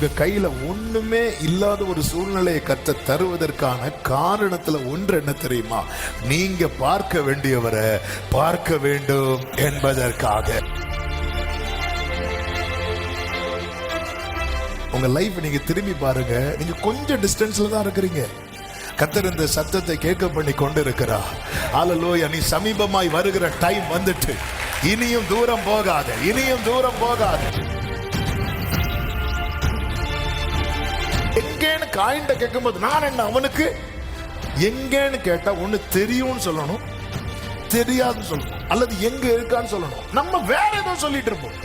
உங்க கையில ஒண்ணுமே இல்லாத ஒரு சூழ்நிலையை கர்த்தர் தருவதற்கான காரணத்துல ஒன்று என்ன தெரியுமா? நீங்க பார்க்க வேண்டியவரை பார்க்க வேண்டும் என்பதற்காக. உங்க லைஃப் நீங்க திரும்பி பாருங்க, நீங்க கொஞ்சம் டிஸ்டன்ஸ்ல தான் இருக்கிறீங்க. கர்த்தர் இந்த சத்தத்தை கேட்க பண்ணி கொண்டு இருக்கிறார். ஹல்லேலூயா. நீ சமீபமாய் வருகிற டைம் வந்துட்டு, இனியும் தூரம் போகாத, இனியும் தூரம் போகாத. எங்கேன்னு காயின்ட கேட்கும்போது நான் என்ன அவனுக்கு எங்கேன்னு கேட்டா ஒண்ணு தெரியும்னு சொல்லணும், தெரியாதுன்னு சொல்லணும், அல்லது எங்க இருக்கான்னு சொல்லணும். நம்ம வேற ஏதோ சொல்லிட்டு இருப்போம்.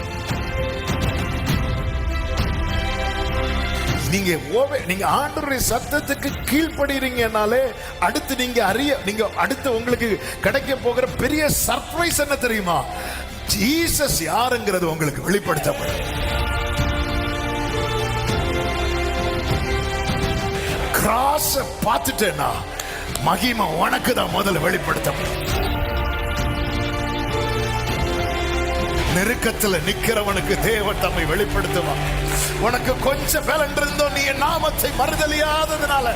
நீங்க ஆண்டவருடைய சத்தத்துக்கு கீழ்ப்படுறீங்கனாலே அடுத்து நீங்க அடுத்து உங்களுக்கு கிடைக்க போகிற பெரிய சர்ப்ரைஸ் என்ன தெரியுமா? ஜீசஸ் யாருங்கிறது உங்களுக்கு வெளிப்படுத்தப்படும். கிராஸ் பார்த்துட்டேன்னா மகிமை உனக்கு தான் முதல்ல வெளிப்படுத்தப்படும். நெருக்கத்தில் நிக்கிறவனுக்கு தேவன் தம்மை வெளிப்படுத்துவான். உனக்கு கொஞ்சம் பலன் இருந்தோம், நீ என் நாமத்தை மறுதலியாததுனால.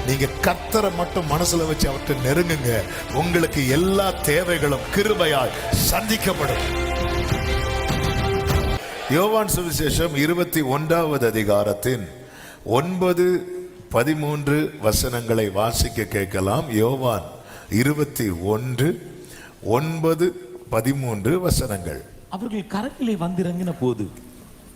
நீங்க கர்த்தரை மட்டும் மனசுல வச்சு அவர்கிட்ட நெருங்குங்க, உங்களுக்கு எல்லா தேவைகளும் கிருபையாய் சந்திக்கப்படும். யோவான் சுவிசேஷம் 21வது அதிகாரத்தின் 9-13 வசனங்களை வாசிக்க கேட்கலாம். யோவான் 21:9-13 வசனங்கள். அவர்கள் கரையிலே வந்திறங்கின போது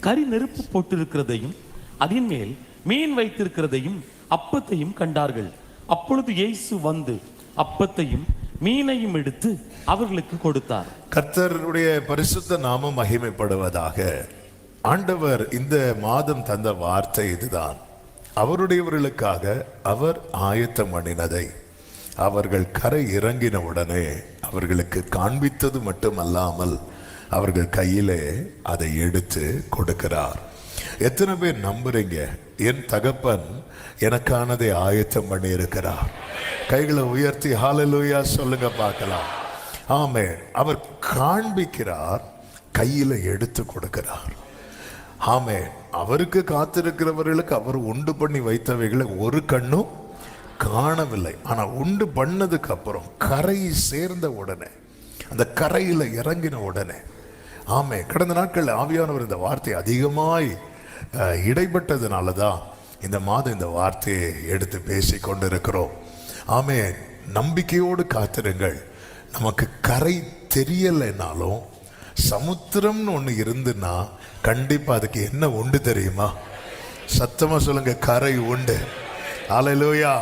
கரி நெருப்பு போட்டிருக்கிறதையும் அதன் மேல் மீன் வைத்திருக்கிறதையும் அப்பத்தையும் கண்டார்கள். அப்பொழுது இயேசு வந்து அப்பத்தையும் மீனையும் எடுத்து அவர்களுக்கு கொடுத்தார். கர்த்தருடைய பரிசுத்த நாமம் மகிமைப்படுவதாக. ஆண்டவர் இந்த மாதம் தந்த வார்த்தை இதுதான். அவருடையவர்களுக்காக அவர் ஆயத்தம் பண்ணினதை அவர்கள் கரை இறங்கின உடனே அவர்களுக்கு காண்பித்தது மட்டுமல்லாமல் அவர்கள் கையிலே அதை எடுத்து கொடுக்கிறார். எத்தனை பேர் நம்புறீங்க? என் தகப்பன் எனக்கானதை ஆயத்தம் பண்ணி இருக்கிறார். கைகளை உயர்த்தி ஹல்லேலூயா சொல்லுங்க பார்க்கலாம். ஆமென். அவர் காண்பிக்கிறார், கையில எடுத்து கொடுக்கிறார். ஆமென். அவருக்கு காத்திருக்கிறவர்களுக்கு அவர் உண்டு பண்ணி வைத்தவைகளை ஒரு கண்ணும் காணவில்லை. ஆனா உண்டு பண்ணதுக்கு அப்புறம் கரை சேர்ந்த உடனே, அந்த கரையில இறங்கின உடனே, ஆமே, கடந்த நாட்கள் ஆவியானவர் இந்த வார்த்தை அதிகமாய் இடைப்பட்டதுனாலதான் இந்த மாதம் இந்த வார்த்தையை எடுத்து பேசி கொண்டிருக்கிறோம். ஆமே, நம்பிக்கையோடு காத்திருங்கள். நமக்கு கரை தெரியலைனாலும் சமுத்திரம்னு ஒண்ணு இருந்துன்னா கண்டிப்பா அதுக்கு என்ன உண்டு தெரியுமா? சத்தமா சொல்லுங்க, கரை உண்டு. ஹல்லேலூயா.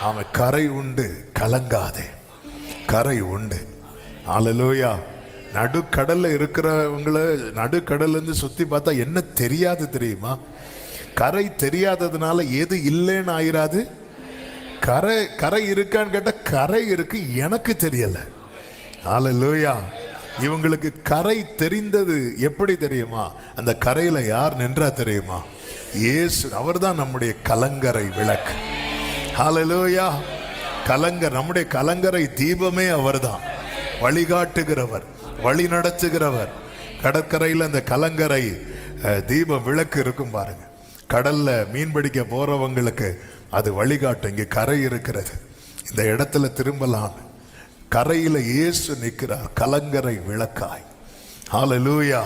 ஆமா, கரை உண்டு, கலங்காதே, கரை உண்டு. ஹல்லேலூயா. நடுக்கடல்ல இருக்கிறவங்கள நடுக்கடல்ல இருந்து சுத்தி பார்த்தா என்ன தெரியாது தெரியுமா? கரை தெரியாததுனால எது இல்லைன்னு ஆயிராது. கரை இருக்கான்னு கேட்டா கரை இருக்கு, எனக்கு தெரியல. ஹல்லேலூயா. இவங்களுக்கு கரை தெரிந்தது எப்படி தெரியுமா? அந்த கரையில யார் நின்றா தெரியுமா? இயேசு. அவர்தான் நம்முடைய கலங்கரை விளக்கு. ஹல்லேலூயா. கலங்கர், நம்முடைய கலங்கரை தீபமே அவர்தான். வழிகாட்டுகிறவர், வழி நடத்துகிறவர். கடற்கரையில் அந்த கலங்கரை தீப விளக்கு இருக்கும் பாருங்க. கடல்ல மீன் பிடிக்க போறவங்களுக்கு அது வழிகாட்டும். இங்கே கரை இருக்கிறது, இந்த இடத்துல திரும்பலாம். கரையில இயேசு நிற்கிறார், கலங்கரை விளக்காய். ஹல்லேலூயா.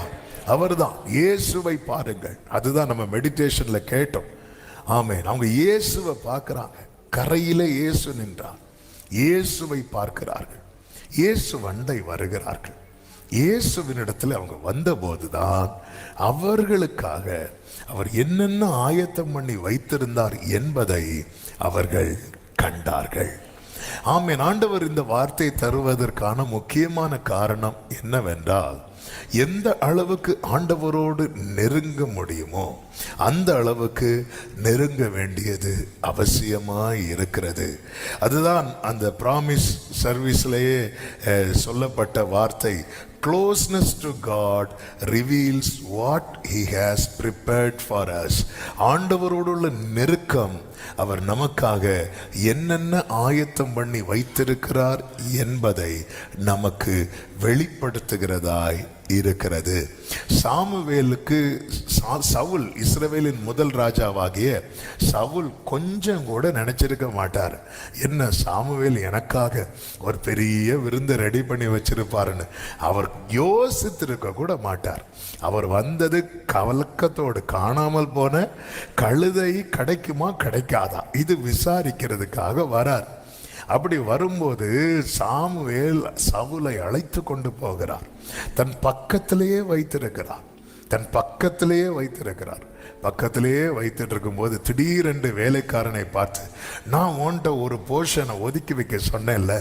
அவர்தான். இயேசுவை பாருங்கள். அதுதான் நம்ம மெடிடேஷன்ல கேட்டோம். ஆமென். அவங்க இயேசுவை பார்க்கிறாங்க. கரையில இயேசு நின்றார். இயேசுவை பார்க்கிறார்கள். இயேசு வண்டை வருகிறார்கள். இயேசுவினிடத்தில் அவங்க வந்த போதுதான் அவர்களுக்காக அவர் என்னென்ன ஆயத்தம் பண்ணி வைத்திருந்தார் என்பதை அவர்கள் கண்டார்கள். ஆமென். ஆண்டவர் இந்த வார்த்தை தருவதற்கான முக்கியமான காரணம் என்னவென்றால், எந்த அளவுக்கு ஆண்டவரோடு நெருங்க முடியுமோ அந்த அளவுக்கு நெருங்க வேண்டியது அவசியமாய் இருக்கிறது. அதுதான் அந்த ப்ராமிஸ் சர்வீஸ்லேயே சொல்லப்பட்ட வார்த்தை. Closeness to God reveals what He has prepared for us. ஆண்டவரோடுள்ள நெருக்கம் அவர் நமக்காக என்னென்ன ஆயத்தம் பண்ணி வைத்திருக்கிறார் என்பதை நமக்கு வெளிப்படுத்துகிறதாய் இருக்கிறது. சாமுவேலுக்கு சவுல், இஸ்ரவேலின் முதல் ராஜாவாகிய சவுல் கொஞ்சம் கூட நினைச்சிருக்க மாட்டார், என்ன சாமுவேல் எனக்காக ஒரு பெரிய விருந்து ரெடி பண்ணி வச்சிருப்பாருன்னு அவர் யோசித்திருக்க கூட மாட்டார். அவர் வந்தது கலக்கத்தோடு, காணாமல் போன கழுதை கிடைக்குமா கிடைக்காதா இது விசாரிக்கிறதுக்காக வரார். அப்படி வரும்போது சாமுவேல் சவுலை அழைத்து கொண்டு போகிறார், தன் பக்கத்திலேயே வைத்திருக்கிறார், பக்கத்திலேயே வைத்துட்டு இருக்கும்போது திடீரென்று வேலைக்காரனை பார்த்து, நான் உன்கிட்ட ஒரு போர்ஷனை ஒதுக்கி வைக்க சொன்னேன்ல,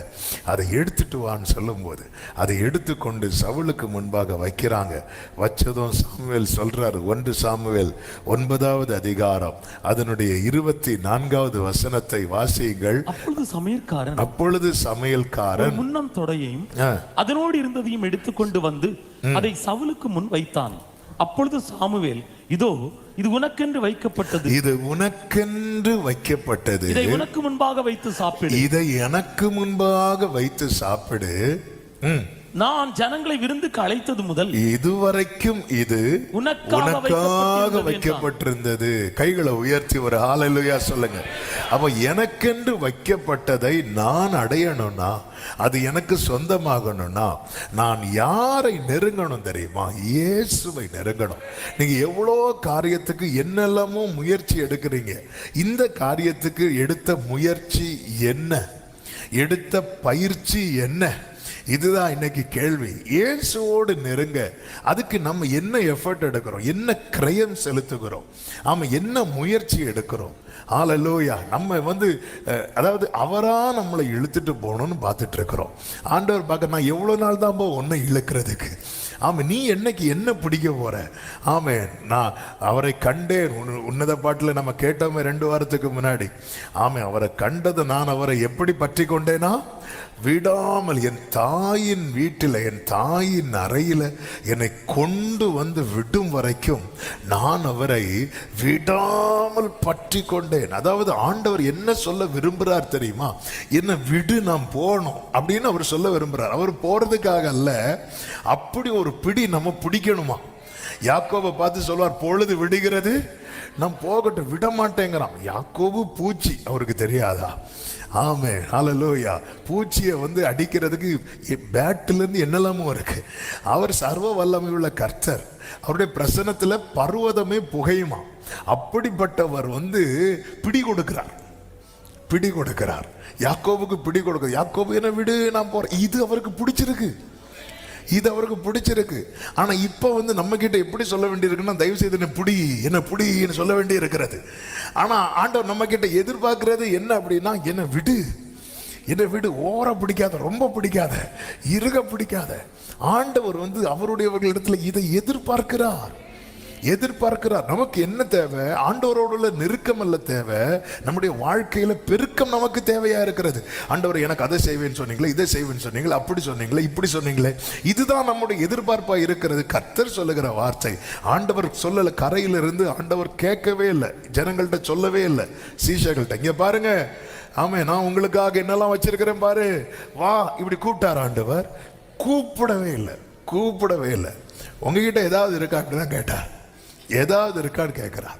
அதை எடுத்துட்டு வான்னு சொல்லும்போது அதை எடுத்துக்கொண்டு சவுலுக்கு முன்பாக வைக்கிறாங்க. வச்சதும் சாமுவேல் சொல்றாரு, 1 சாமுவேல் 9வது அதிகாரம் அதனுடைய 24வது வசனத்தை வாசியுங்கள். அப்பொழுது சமையல்காரன் முன்னம் தொடையையும் அதனோடு இருந்ததையும் எடுத்துக்கொண்டு வந்து அதை சவுலுக்கு முன் வைத்தான். அப்பொழுது சாமுவேல், இதோ இது உனக்கென்று வைக்கப்பட்டது, இது உனக்கென்று வைக்கப்பட்டது, இதை உனக்கு முன்பாக வைத்து சாப்பிடு, இதை எனக்கு முன்பாக வைத்து சாப்பிடு. நான் ஜனங்களை விருந்துக்கு அழைத்தது முதல் இதுவரைக்கும் இது உனக்காக வைக்கப்பட்டிருந்தது. கைகளை உயர்த்தி ஒரு ஹல்லேலூயா சொல்லுங்க. அப்ப எனக்கென்று வைக்கப்பட்டதை நான் அடையணும்னா, அது எனக்கு சொந்தமாகணும்னா, நான் யாரை நெருங்கணும் தெரியுமா? இயேசுவை நெருங்கணும். நீங்க எவ்வளோ காரியத்துக்கு என்னெல்லாமோ முயற்சி எடுக்கிறீங்க. இந்த காரியத்துக்கு எடுத்த முயற்சி என்ன? எடுத்த பயிற்சி என்ன? இதுதான் இன்னைக்கு கேள்வி. இயேசுவோடு நெருங்க அதுக்கு நம்ம என்ன எஃபர்ட் எடுக்கிறோம், என்ன கிரயம் செலுத்துகிறோம், ஆமா என்ன முயற்சி எடுக்கிறோம்? ஹல்லேலூயா. நம்ம அதாவது அவரா நம்மளை இழுத்துட்டு போகணும்னு பார்த்துட்டு இருக்கிறோம். ஆண்டவர் பார்க்க, நான் எவ்வளோ நாள் தான் ஒன்றை இழுக்கிறதுக்கு, ஆமா நீ என்னைக்கு என்ன பிடிக்க போற? ஆமே, நான் அவரை கண்டேன். உன்னத பாட்டில் நம்ம கேட்டோமே 2 வாரத்துக்கு முன்னாடி. ஆமே, அவரை கண்டது நான் அவரை எப்படி பற்றி கொண்டேனா, விடாமல் என் தாயின் வீட்டில், என் தாயின் அறையில் என்னை கொண்டு வந்து விடும் வரைக்கும் நான் அவரை விடாமல் பற்றி கொண்டேன். அதாவது ஆண்டவர் என்ன சொல்ல விரும்புகிறார் தெரியுமா? என்ன விடு, நாம் போகணும் அப்படின்னு அவர் சொல்ல விரும்புகிறார். அவர் போறதுக்காக அல்ல, அப்படி ஒரு பிடி நம்ம பிடிக்கணுமா. யாக்கோபை பார்த்து சொல்வார், பொழுது விடுகிறது, நான் போகட்டும், விட மாட்டேங்கிறான். யாக்கோபு பூச்சி, அவருக்கு தெரியாதா? ஆமே, ஹல்லேலூயா. பூச்சியை அடிக்கிறதுக்கு பேட்டில இருந்து என்னெல்லாமோ இருக்கு. அவர் சர்வ வல்லமை உள்ள கர்த்தர். அவருடைய பிரசன்னத்துல பர்வதமே புகையுமா. அப்படிப்பட்டவர் பிடி கொடுக்கிறார் யாக்கோபுக்கு பிடி கொடுக்கிறார். யாக்கோபு என்ன விடு, நான் போறேன். இது அவருக்கு பிடிச்சிருக்கு. ஆனா இப்ப நம்ம கிட்ட எப்படி சொல்ல வேண்டியிருக்குன்னா, தயவு செய்து என்ன புடின்னு சொல்ல வேண்டி இருக்கிறது. ஆனா ஆண்டவர் நம்ம கிட்ட எதிர்பார்க்கிறது என்ன அப்படின்னா, என்ன விடு, ஓர பிடிக்காத, ரொம்ப பிடிக்காத, இருக பிடிக்காத. ஆண்டவர் அவருடையவர்களிடத்துல இதை எதிர்பார்க்கிறார். நமக்கு என்ன தேவை? ஆண்டவரோட நெருக்கம் அல்ல தேவை, நம்முடைய வாழ்க்கையில பெருக்கம் நமக்கு தேவையா இருக்கிறது. ஆண்டவர் எனக்கு அதை செய்வேன்னு சொன்னீங்களே, இதை செய்வேன்னு சொன்னீங்களே, அப்படி சொன்னீங்களே, இப்படி சொன்னீங்களே, இதுதான் நம்முடைய எதிர்பார்ப்பா இருக்கிறது. கர்த்தர் சொல்லுகிற வார்த்தை ஆண்டவர் சொல்லல. கரையிலிருந்து ஆண்டவர் கேட்கவே இல்லை, ஜனங்கள்கிட்ட சொல்லவே இல்லை, சீஷர்கள்ட்ட. இங்க பாருங்க, ஆமே, நான் உங்களுக்காக என்னெல்லாம் வச்சிருக்கிறேன் பாரு, வா, இப்படி கூப்பிட்டார் ஆண்டவர். கூப்பிடவே இல்லை. உங்ககிட்ட ஏதாவது இருக்கா அப்படிதான் கேட்டார். ஏதாவது இருக்கான்னு கேட்கிறார்.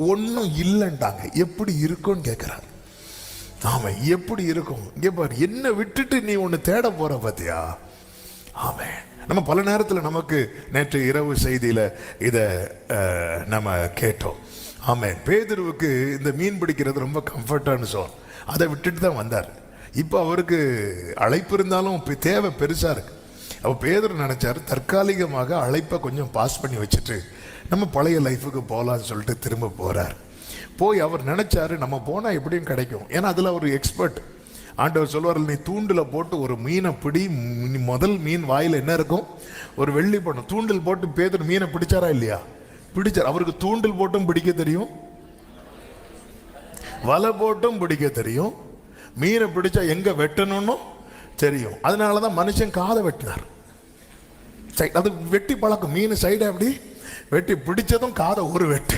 ஒன்னும் இல்லைன்ட்டாங்க. எப்படி இருக்கும்னு கேட்கிறார். ஆமா, எப்படி இருக்கும்? இங்க பாரு, என்ன விட்டுட்டு நீ ஒன்னு தேட போற பாத்தியா? ஆமே, நம்ம பல நேரத்தில் நமக்கு நேற்று இரவு செய்தியில இத நம்ம கேட்டோம். ஆமே, பேதுருவுக்கு இந்த மீன் பிடிக்கிறது ரொம்ப கம்ஃபர்டான சோன். அதை விட்டுட்டு தான் வந்தார். இப்போ அவருக்கு அழைப்பு இருந்தாலும் தேவை பெருசா இருக்கு. அப்போ பேதுரு நினைச்சாரு, தற்காலிகமாக அழைப்பை கொஞ்சம் பாஸ் பண்ணி வச்சுட்டு நம்ம பழைய லைஃபுக்கு போகலான்னு சொல்லிட்டு திரும்ப போறார். போய் அவர் நினைச்சாரு, நம்ம போனா எப்படியும் கிடைக்கும். ஏன்னா அதுல ஒரு எக்ஸ்பர்ட். ஆண்டவர் சொல்வார், நீ தூண்டில போட்டு ஒரு மீனை பிடி, முதல் மீன் வாயில என்ன இருக்கும்? ஒரு வெள்ளி பணம். தூண்டில் போட்டு பேதுரு மீனை பிடிச்சாரா இல்லையா? பிடிச்சார். அவருக்கு தூண்டில் போட்டும் பிடிக்க தெரியும், வலை போட்டும் பிடிக்க தெரியும், மீனை பிடிச்சா எங்க வெட்டணும்னு தெரியும். அதனாலதான் மனுஷன் காதை வெட்டினார். அது வெட்டி பழக்கம். மீன் சைடு அப்படி வெட்டி பிடிச்சதும் காதை ஒரு வெட்டு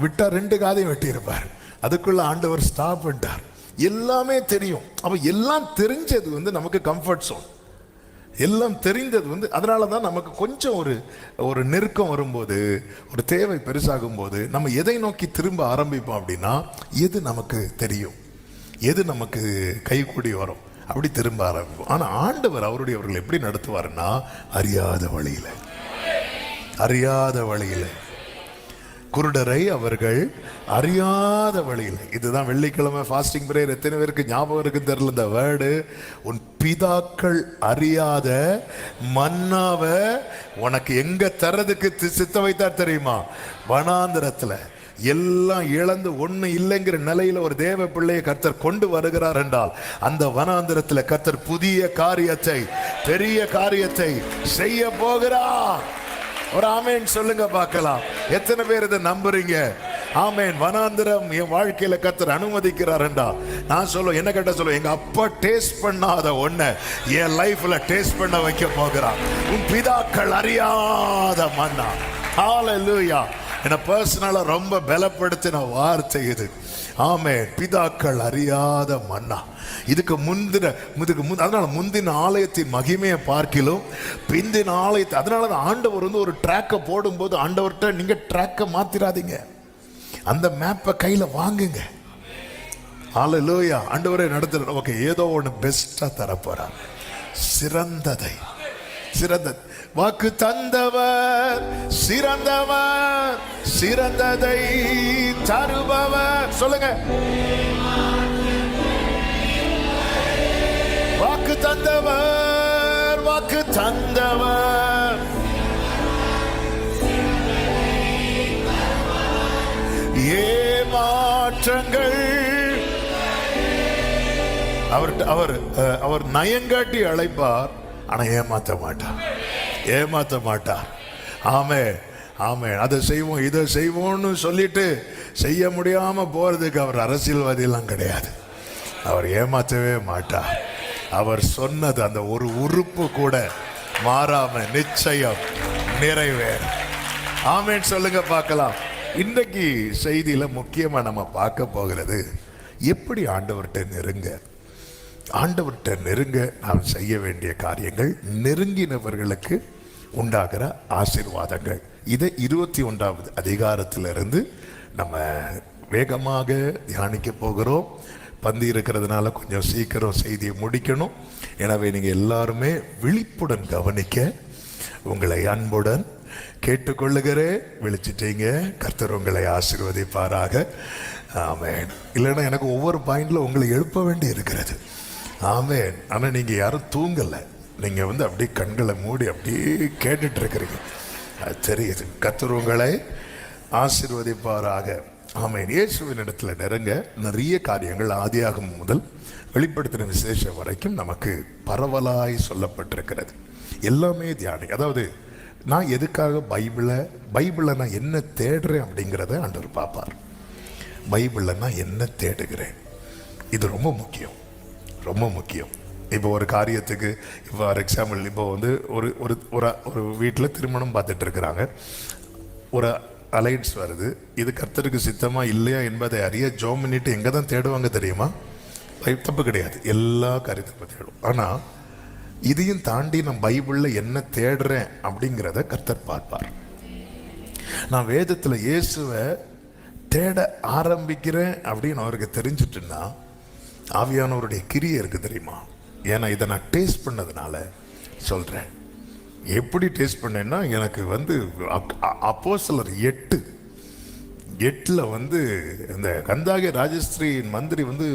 விட்டா 2 காதையும் வெட்டி இருப்பார். அதுக்குள்ள ஆண்டவர் ஸ்டாப் பண்ணிட்டார். எல்லாமே தெரியும். அப்ப எல்லாம் தெரிஞ்சது நமக்கு கம்ஃபர்ட் சோன். எல்லாம் தெரிந்தது வந்து அதனால தான் நமக்கு கொஞ்சம் ஒரு நெருக்கம் வரும்போது, ஒரு தேவை பெருசாகும் போது நம்ம எதை நோக்கி திரும்ப ஆரம்பிப்போம் அப்படின்னா, எது நமக்கு தெரியும், எது நமக்கு கைகூடி வரும், அப்படி திரும்ப ஆரம்பிப்போம். ஆனால் ஆண்டவர் அவருடையவர்கள் எப்படி நடத்துவாருன்னா, அறியாத வழியில், அறியாத வழியில் குருடரை அவர்கள் அறியாத வழியில். இதுதான் வெள்ளிக்கிழமை ஃபாஸ்டிங் பிரேயர். எத்தனை பேருக்கு ஞாபகம் இருக்கு தெரியல இந்த வேர்டு? உன் பிதாக்கள் அறியாத மன்னாவை உனக்கு எங்க தரதுக்கு சித்த வைத்தார் தெரியுமா? வனாந்திரத்துல. எல்லாம் இழந்து ஒண்ணு இல்லைங்கிற நிலையில ஒரு தேவ பிள்ளையை கர்த்தர் கொண்டு வருகிறார் என்றால், அந்த வனாந்திரத்துல கர்த்தர் புதிய காரியத்தை, பெரிய காரியத்தை செய்ய போகிறார். ஒரு ஆமேன் சொல்லுங்க பார்க்கலாம். எத்தனை பேர் இதை நம்புறீங்க? ஆமேன். வனாந்திரம் என் வாழ்க்கையில கர்த்தர் அனுமதிக்கிறார் என்றால், நான் சொல்லுவேன், என்ன கேட்ட சொல்லுவேன், எங்க அப்பா டேஸ்ட் பண்ணாத ஒண்ண என் லைஃப்ல டேஸ்ட் பண்ண வைக்க போகிறார். உன் பிதாக்கள் அறியாத மன்னா. ஹல்லேலூயா. என்ன பர்சனலா ரொம்ப பலப்படுத்தின வார்த்தை இது. ஆமென். பிதாக்கள் அறியாத மன்னா. இதுக்கு அதனால முந்தின ஆலயத்தின் மகிமையை பார்க்கிலும் பிந்தின ஆலயத்தை, அதனால தான் ஆண்டவர் வந்து ஒரு ட்ராக்கை போடும்போது ஆண்டவர்கிட்ட நீங்க ட்ராக்கை மாத்திராதீங்க, அந்த மேப்பை கையில வாங்குங்க. ஹல்லேலூயா. ஆண்டவரே நடத்துற, ஓகே, ஏதோ ஒன்று பெஸ்டா தரப்போறார், சிறந்ததை, சிறந்தது. வாக்கு தந்தவர் சிறந்தவர், சிறந்ததை தருபவர். சொல்லுங்க. வாக்கு தந்தவர், வாக்கு தந்தவர், ஏமாற்றங்கள் அவர் நயங்காட்டி அழைப்பார், ஆனா ஏமாத்த மாட்டார், ஏமாத்த மாட்டார். ஆமே, ஆமே. அதை செய்வோம் இதை செய்வோம்னு சொல்லிட்டு செய்ய முடியாம போறதுக்கு அவர் அரசியல்வாதி எல்லாம் கிடையாது. அவர் ஏமாற்றவே மாட்டார். அவர் சொன்னது அந்த ஒரு உறுப்பு கூட மாறாம நிச்சயம் நிறைவேறும். ஆமேன் சொல்லுங்க பார்க்கலாம். இன்றைக்கு செய்தியில முக்கியமா நம்ம பார்க்க போகிறது, எப்படி ஆண்டவர்கிட்ட நெருங்க, ஆண்டவர்கிட்ட நெருங்க நாம் செய்ய வேண்டிய காரியங்கள், நெருங்கினவர்களுக்கு உண்டாகிற ஆசீர்வாதங்கள். இதை 21வது அதிகாரத்திலிருந்து நம்ம வேகமாக தியானிக்க போகிறோம். பந்தி இருக்கிறதுனால கொஞ்சம் சீக்கிரம் செய்தியை முடிக்கணும். எனவே நீங்கள் எல்லாருமே விழிப்புடன் கவனிக்க உங்களை அன்புடன் கேட்டுக்கொள்ளுகிறேன். விழிச்சிட்டீங்க. கர்த்தர் உங்களை ஆசீர்வதிப்பாராக. ஆமென். இல்லைன்னா எனக்கு ஒவ்வொரு பாயிண்ட்ல உங்களை எழுப்ப வேண்டி இருக்கிறது. ஆமென். ஆனால் நீங்கள் யாரும் தூங்கலை, நீங்கள் வந்து அப்படியே கண்களை மூடி அப்படியே கேட்டுட்டு இருக்கிறீங்க, அது தெரியுது. கர்த்தர் உங்களை ஆசீர்வதிப்பாராக. ஆமென். இயேசுவின் இடத்துல நெருங்க நிறைய காரியங்கள் ஆதியாகமம் முதல் வெளிப்படுத்தின விசேஷம் வரைக்கும் நமக்கு பரவலாய் சொல்லப்பட்டிருக்கிறது. எல்லாமே தியானி. அதாவது நான் எதுக்காக பைபிளை நான் என்ன தேடுறேன் அப்படிங்கிறத ஆண்டவர் பார்ப்பார். பைபிளில் நான் என்ன தேடுகிறேன், இது ரொம்ப முக்கியம், ரொம்ப முக்கியம். இப்போ ஒரு காரியத்துக்கு, இப்போ ஃபார் எக்ஸாம்பிள், இப்போ வந்து ஒரு வீட்டில் திருமணம் பார்த்துட்டு இருக்கிறாங்க, ஒரு அலைன்ஸ் வருது. இது கர்த்தருக்கு சித்தமா இல்லையா என்பதை அறிய ஜோம் பண்ணிட்டு எங்கே தான் தேடுவாங்க தெரியுமா? தப்பு கிடையாது, எல்லா காரியத்தை தேடும். ஆனால் இதையும் தாண்டி நான் பைபிளில் என்ன தேடுறேன் அப்படிங்கிறத கர்த்தர் பார்ப்பார். நான் வேதத்தில் இயேசுவை தேட ஆரம்பிக்கிறேன் அப்படின்னு அவருக்கு தெரிஞ்சிட்டுன்னா, ஆவியானவருடைய கிரியை இருக்கு தெரியுமா? ஏன்னா இதை நான் டேஸ்ட் பண்ணதுனால சொல்கிறேன். எப்படி டேஸ்ட் பண்ணேன்னா, எனக்கு வந்து அப்போஸ்தலர் 8 வந்து இந்த கந்தாகி ராஜஸ்ரீயின் மந்திரி வந்து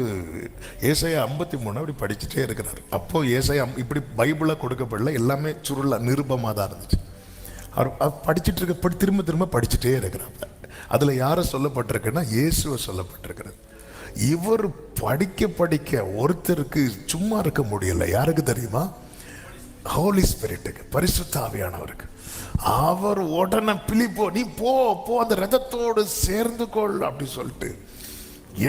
ஏசாயா 53 அப்படி படிச்சுட்டே இருக்கிறார். அப்போ ஏசாயா இப்படி பைபிளை கொடுக்கப்படல, எல்லாமே சுருளா நிருபமாக தான் இருந்துச்சு. அவர் படிச்சுட்டு இருக்க திரும்ப திரும்ப படிச்சுட்டே இருக்கிறாங்க. அதில் யாரை சொல்லப்பட்டிருக்குன்னா இயேசுவை சொல்லப்பட்டிருக்கிறது. இவர் படிக்க ஒருத்தருக்கு சும்மா இருக்க முடியல. யாருக்கு தெரியுமா? ஹோலி ஸ்பிரிட்டுக்கு, பரிசுத்த ஆவியானவருக்கு. அவர் உடனே பிலிப்போ, நீ போ அந்த ரதத்தோடு சேர்ந்து கொள் அப்படி சொல்லிட்டு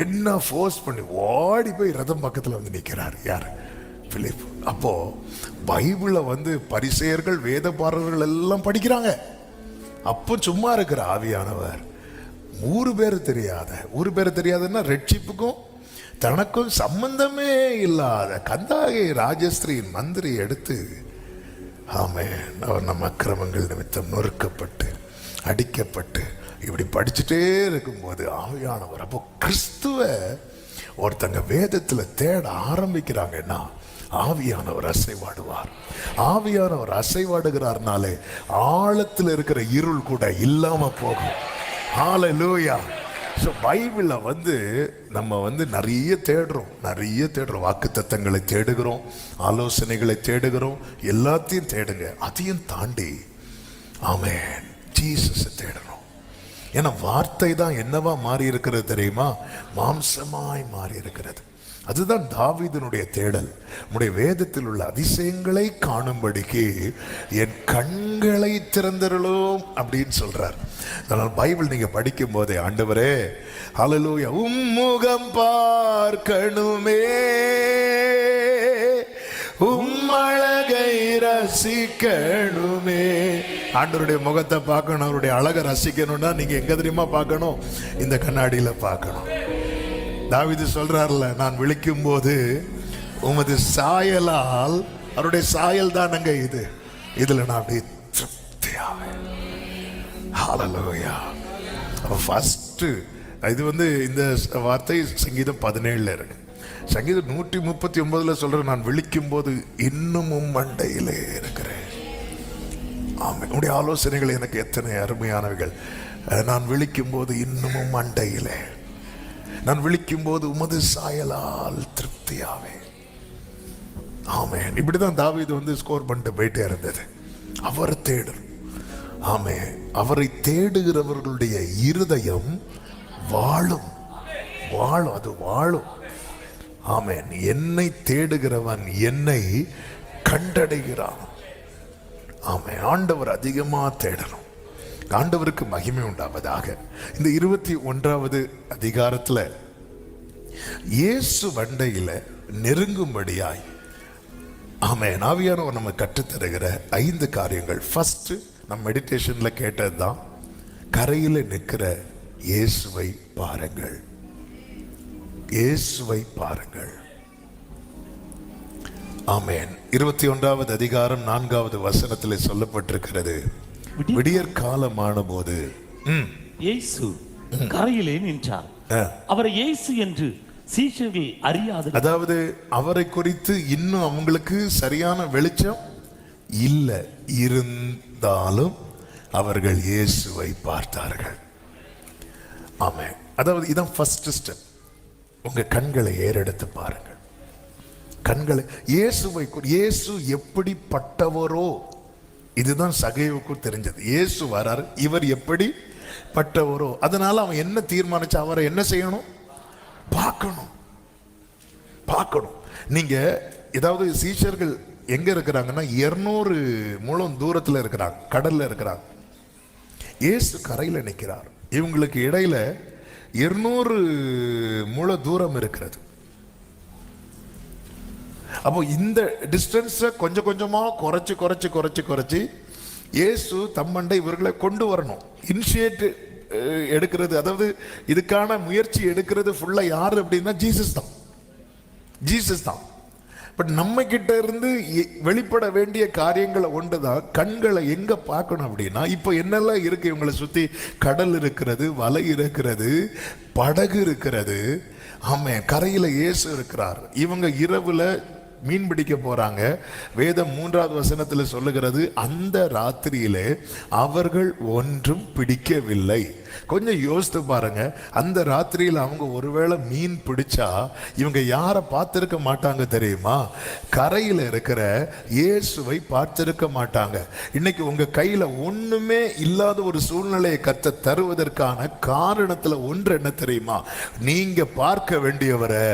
என்ன ஃபோர்ஸ் பண்ணி ஓடி போய் ரதம் பக்கத்தில் வந்து நிற்கிறார். யார்? பிலிப். அப்போ பைபிளை வந்து பரிசேயர்கள் வேதபாரர்கள் எல்லாம் படிக்கிறாங்க. அப்போ சும்மா இருக்கிற ஆவியானவர் ஊரு பேர் தெரியாதுன்னா ரட்சிப்புக்கும் தனக்கும் சம்பந்தமே இல்லாத கந்தாகி ராஜஸ்ரீயின் மந்திரி எடுத்து ஆமென். அவர் நம் அக்கிரமங்கள் நிமித்தம் நொறுக்கப்பட்டு அடிக்கப்பட்டு இப்படி படிச்சுட்டே இருக்கும்போது ஆவியானவர், அப்போ கிறிஸ்துவ ஒருத்தங்க வேதத்துல தேட ஆரம்பிக்கிறாங்கன்னா ஆவியானவர் அசைவாடுவார். ஆவியானவர் அசைவாடுகிறார்னாலே ஆழத்தில் இருக்கிற இருள் கூட இல்லாம போகும். ஹல்லேலூயா. ஸோ பைபிளில் நம்ம நிறைய தேடுறோம், வாக்குத்தத்தங்களை தேடுகிறோம், ஆலோசனைகளை தேடுகிறோம், எல்லாத்தையும் தேடுங்க. அதையும் தாண்டி ஆமென் ஜீசஸை தேடணும். ஏன்னா வார்த்தை தான் என்னவா மாறி இருக்கிறது தெரியுமா? மாம்சமாய் மாறி இருக்கிறது. அதுதான் தாவீதினுடைய தேடல். நம்முடைய வேதத்தில் உள்ள அதிசயங்களை காணும்படிக்கு என் கண்களை திறந்தருளும் அப்படின்னு சொல்றார். அதனால் பைபிள் நீங்க படிக்கும் போதே, ஆண்டவரே ஹல்லேலூயா, உம்முகம் பார்க்கணுமே, உம்மழகை ரசிக்கணுமே. ஆண்டவருடைய முகத்தை பார்க்கணும், அவருடைய அழகை ரசிக்கணும்னா நீங்க எங்க தெரியுமா பார்க்கணும்? இந்த கண்ணாடியில பார்க்கணும். தாவீது சொல்றார்ல, நான் விழிக்கும் போது உமது சாயலால், அவருடைய சாயல் தானங்க இதுல நான் அப்படியே திருப்தியாவேன். ஹல்லேலூயா. ஃபர்ஸ்ட் இது இந்த வார்த்தை சங்கீதம் 17 இருக்கு. சங்கீதம் 139 சொல்ற, நான் விழிக்கும் போது இன்னமும் மண்டையிலே இருக்கிறேன். ஆமென். உடைய ஆலோசனைகள் எனக்கு எத்தனை அருமையானவைகள். நான் விழிக்கும் போது இன்னமும் மண்டையிலே, நான் விழிக்கும் போது உமது சாயலால் திருப்தியாவே. ஆமென். இப்படிதான் தாவீது ஸ்கோர் பண்ணிட்டு போயிட்டே இருந்தது. அவர் தேடும். ஆமென். அவரை தேடுகிறவர்களுடைய இருதயம் வாழும், அது வாழும். ஆமென். என்னை தேடுகிறவன் என்னை கண்டடைகிறான். ஆமென். ஆண்டவர் அதிகமா தேடணும். ஆண்டவருக்கு மகிமை உண்டாவதாக. இந்த 21வது அதிகாரத்துல இயேசு வண்டையில நெருங்கும்படியாய் ஆமென் ஆவியானவர் நம்ம கற்றுத்தருகிற 5 காரியங்கள். ஃபர்ஸ்ட் நம்ம மெடிடேஷன்ல கேட்டதுதான், கரையில நிற்கிற இயேசுவை பாருங்கள், இயேசுவை பாருங்கள். ஆமென். 21வது அதிகாரம் 4வது வசனத்தில் சொல்லப்பட்டிருக்கிறது, விடியற் காலமான போது இயேசு கரையிலே நின்றார். அவரை இயேசு என்று சீஷர்கள் அறியாது. அதாவது அவரை குறித்து இன்னும் அவங்களுக்கு சரியான வெளிச்சம் இல்லை, இருந்தாலும் அவர்கள் இயேசுவை பார்த்தார்கள். ஆமென். அதாவது இதான் ஃபர்ஸ்ட் ஸ்டெப். உங்க கண்களை ஏறெடுத்து பாருங்கள். கண்களை இயேசு எப்படிப்பட்டவரோ இதுதான் சகேவுக்கு தெரிஞ்சது. இயேசு வரார், இவர் எப்படி பட்டவரோ. அதனால அவன் என்ன தீர்மானிச்சா, அவரை என்ன செய்யணும்? பார்க்கணும். நீங்க ஏதாவது சீஷர்கள் எங்க இருக்கிறாங்கன்னா 200 முழம் தூரத்துல இருக்கிறாங்க, கடல்ல இருக்கிறாங்க. இயேசு கரையில நிற்கிறார். இவங்களுக்கு இடையில 200 முழ தூரம் இருக்கிறது. அப்போ இந்த டிஸ்டன்ஸை கொஞ்சம் கொஞ்சமா குறைச்சு இயேசு தம்மண்டை இவர்களை கொண்டு வரணும். இனிஷியேட் எடுக்கிறது, அதாவது இதுக்கான முயற்சி எடுக்கிறது ஃபுல்லா யாரு அப்படின்னா ஜீசஸ் தான். பட் நம்ம கிட்ட இருந்து வெளிப்பட வேண்டிய காரியங்களை ஒன்றுதான், கண்களை எங்க பார்க்கணும் அப்படின்னா, இப்போ என்னெல்லாம் இருக்கு இவங்களை சுத்தி? கடல் இருக்கிறது, வலை இருக்கிறது, படகு இருக்கிறது. ஆமென். கரையில இயேசு இருக்கிறார். இவங்க இரவுல மீன் பிடிக்க போறாங்க. வேதம் 3வது வசனத்தில் சொல்லுகிறது, அந்த ராத்திரியிலே அவர்கள் ஒன்றும் பிடிக்கவில்லை. கொஞ்சம் யோசித்து பாருங்க, அந்த ராத்திரியில் அவங்க ஒருவேளை மீன் பிடிச்சா இவங்க யாரை பார்த்திருக்க மாட்டாங்க தெரியுமா? கரையில் இருக்கிற இயேசுவை பார்த்திருக்க மாட்டாங்க. இன்னைக்கு உங்க கையில ஒண்ணுமே இல்லாத ஒரு சூழ்நிலையை கர்த்தர் தருவதற்கான காரணத்துல ஒன்று என்ன தெரியுமா? நீங்க பார்க்க வேண்டியவரை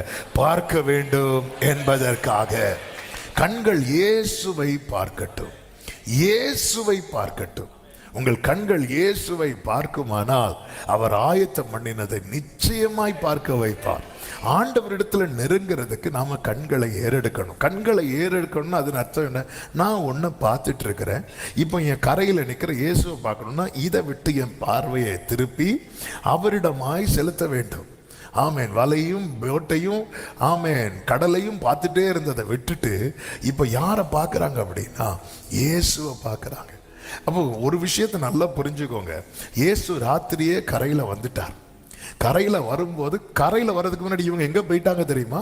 பார்க்க வேண்டும் என்பதற்காக. கண்கள் இயேசுவை பார்க்கட்டும், இயேசுவை பார்க்கட்டும். உங்கள் கண்கள் இயேசுவை பார்க்குமானால் அவர் ஆயத்தம் பண்ணினதை நிச்சயமாய் பார்க்க வைப்பார். ஆண்டவரிடத்துல நெருங்கிறதுக்கு நாம கண்களை ஏறெடுக்கணும். கண்களை ஏறெடுக்கணும்னா அதன் அர்த்தம் என்ன? நான் ஒன்றை பார்த்துட்டு இருக்கிறேன், இப்போ என் கரையில் நிற்கிற இயேசுவை பார்க்கணும்னா இதை விட்டு என் பார்வையை திருப்பி அவரிடமாய் செலுத்த வேண்டும். ஆமேன். வலையும் போட்டையும் ஆமேன் கடலையும் பார்த்துட்டே இருந்ததை விட்டுட்டு இப்ப யாரை பார்க்கறாங்க அப்படின்னா இயேசுவை பார்க்கறாங்க. அப்போ ஒரு விஷயத்தை நல்லா புரிஞ்சுக்கோங்க. இயேசு ராத்திரியே கரையில வந்துட்டார். கரையில வரும்போது, கரையில வர்றதுக்கு முன்னாடி இவங்க எங்க போயிட்டாங்க தெரியுமா?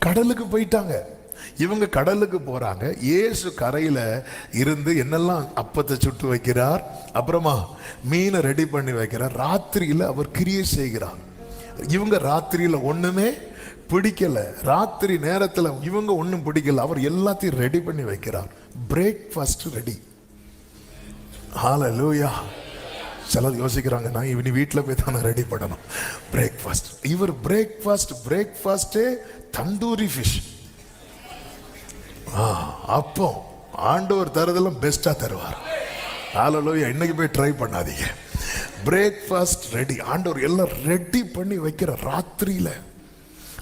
கடலுக்கு போயிட்டாங்க. இவங்க கடலுக்கு போறாங்க. இயேசு கரையில இருந்து என்னெல்லாம் அப்பத்தை சுட்டு வைக்கிறார், அப்புறமா மீனை ரெடி பண்ணி வைக்கிறார். ராத்திரியில அவர் கிரியை செய்கிறார். இவங்க ராத்திரியில ஒண்ணுமே பிடிக்கல. ராத்திரி நேரத்துல இவங்க ஒண்ணும் பிடிக்கல. அவர் எல்லாத்தையும் ரெடி பண்ணி வைக்கிறார். Breakfast ready. ஹல்லேலூயா. சிலர் யோசிக்கிறாங்க, நான் இவனி வீட்டில் போய் தானே ரெடி பண்ணணும் பிரேக்ஃபாஸ்ட். இவர் பிரேக்ஃபாஸ்டே தந்தூரி ஃபிஷ். அப்போ ஆண்டவர் தரதெல்லாம் பெஸ்டா தருவார். ஹல்லேலூயா. இன்னைக்கு போய் ட்ரை பண்ணாதீங்க. Breakfast ready. ஆண்டவர் எல்லாம் ரெடி பண்ணி வைக்கிற ராத்திரியில.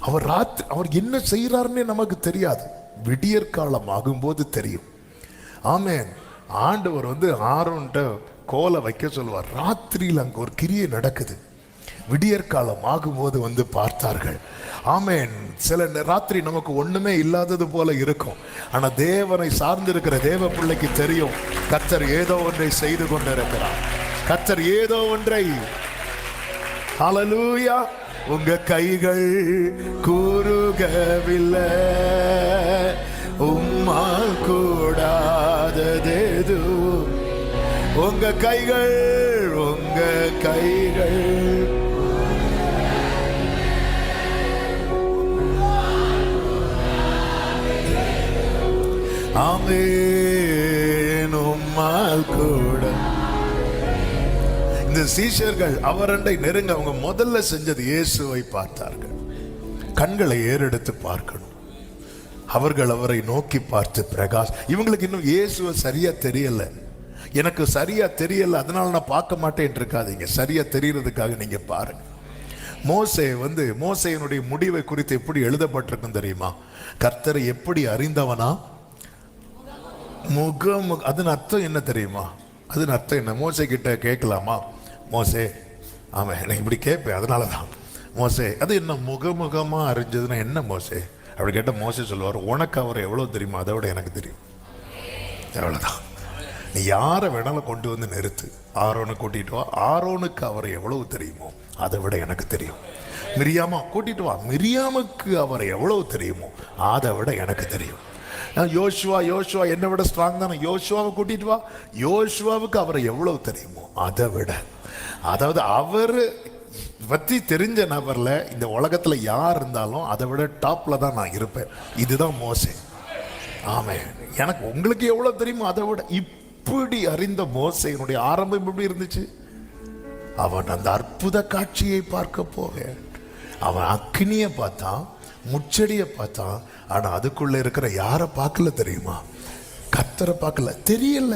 அவர் என்ன செய்யறாருன்னே நமக்கு தெரியாது. விடியற் காலம் ஆகும்போது தெரியும். ஆமேன். ஆண்டவர் ஆரோன்ட்ட கோலை வைக்க சொல்லுவார். ராத்திரியில் அங்க ஒரு கிரியை நடக்குது. விடியற்காலம் ஆகும்போது பார்த்தார்கள். ஆமேன். சில ராத்திரி நமக்கு ஒண்ணுமே இல்லாதது போல இருக்கும். ஆனா தேவனை சார்ந்திருக்கிற தேவ பிள்ளைக்கு தெரியும், கர்த்தர் ஏதோ ஒன்றை செய்து கொண்டிருக்கிறார். கர்த்தர் ஏதோ ஒன்றை. ஹல்லேலூயா. உங்க கைகள் கூறுகவில்லை, உம்மால் கூடாததேது. உங்க கைகள் ஆமென், உம்மால் கூட. இந்த சீஷர்கள் அவரண்டை நெருங்க அவங்க முதல்ல செஞ்சது இயேசுவை பார்த்தார்கள். கண்களை ஏறெடுத்து பார்க்கணும். அவர்கள் அவரை நோக்கி பார்த்து பிரகாஷ். இவங்களுக்கு இன்னும் இயேசுவை சரியா தெரியல. எனக்கு சரியா தெரியல அதனால நான் பார்க்க மாட்டேன் இருக்காதீங்க. சரியா தெரியறதுக்காக நீங்க பாருங்க. மோசேயினுடைய முடிவை குறித்து எப்படி எழுதப்பட்டிருக்கும் தெரியுமா? கர்த்தரை எப்படி அறிந்தவனா? அதன் அர்த்தம் என்ன தெரியுமா? அதன் அர்த்தம் என்ன? மோசே கிட்ட கேட்கலாமா? மோசே, ஆமா எனக்கு இப்படி கேட்பேன் அதனாலதான். மோசே, அது என்ன முகமுகமா அறிஞ்சதுன்னா என்ன மோசே அப்படி கேட்ட மோசே சொல்லுவார், உனக்கு அவர் எவ்வளவு தெரியுமா அதை விட எனக்கு தெரியும். எவ்வளவுதான். நீ யாரை வேணாலும் கொண்டு வந்து நிறுத்து, ஆரோனை கூட்டிட்டு வா, ஆரோனுக்கு அவர் எவ்வளவு தெரியுமோ அதை விட எனக்கு தெரியும். மிரியாமா கூட்டிட்டு வா, மிரியாமுக்கு அவர் எவ்வளவு தெரியுமோ அதை விட எனக்கு தெரியும். யோசுவா என்னை விட ஸ்ட்ராங் தானே, யோசுவாவை கூட்டிட்டு வா, யோசுவாவுக்கு அவரை எவ்வளவு தெரியுமோ அதை விட. அதாவது அவர் பற்றி தெரிஞ்ச நபர்ல இந்த உலகத்துல யார் இருந்தாலும் அதை விட டாப்ல தான் நான் இருப்பேன். இதுதான் மோசே. ஆமே, எனக்கு உங்களுக்கு எவ்வளவு தெரியுமோ அதை விட. இப்படி அறிந்த மோசேயினுடைய ஆரம்பம் எப்படி இருந்துச்சு? அவன் அந்த அற்புத காட்சியை பார்க்க போக அவன் அக்னியை பார்த்தான், முச்செடியை பார்த்தான். ஆனா அதுக்குள்ள இருக்கிற யாரை பார்க்கல தெரியுமா? கர்த்தரை பார்க்கல, தெரியல.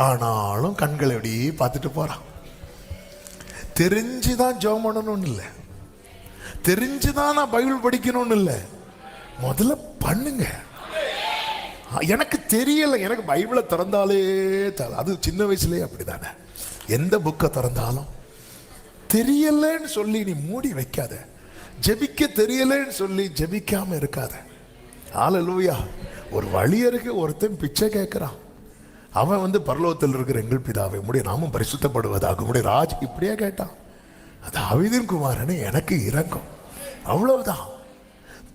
ஆனாலும் கண்களை அப்படியே பார்த்துட்டு போறான். தெரிஞ்சுதான் ஜெபம் பண்ணணும்னு இல்லை, தெரிஞ்சுதான் நான் பைபிள் படிக்கணும்னு இல்லை. முதல்ல பண்ணுங்க. எனக்கு தெரியல, எனக்கு பைபிளை திறந்தாலே அது சின்ன வயசுலயே அப்படிதானே. எந்த புக்கை திறந்தாலும் தெரியலன்னு சொல்லி நீ மூடி வைக்காத. ஜெபிக்க தெரியலன்னு சொல்லி ஜெபிக்காம இருக்காத. ஹல்லேலூயா. ஒரு வழியருக்கு ஒருத்தன் பிச்சை கேட்கிறான். அவன் பரலோகத்தில் இருக்கிற எங்கள் பிதாவை உம்முடைய நாமம் பரிசுத்தப்படுவதாக உம்முடைய ராஜ் இப்படியே கேட்டான். தாவீதின் குமாரனே எனக்கு இரங்கும். அவ்வளவுதான்.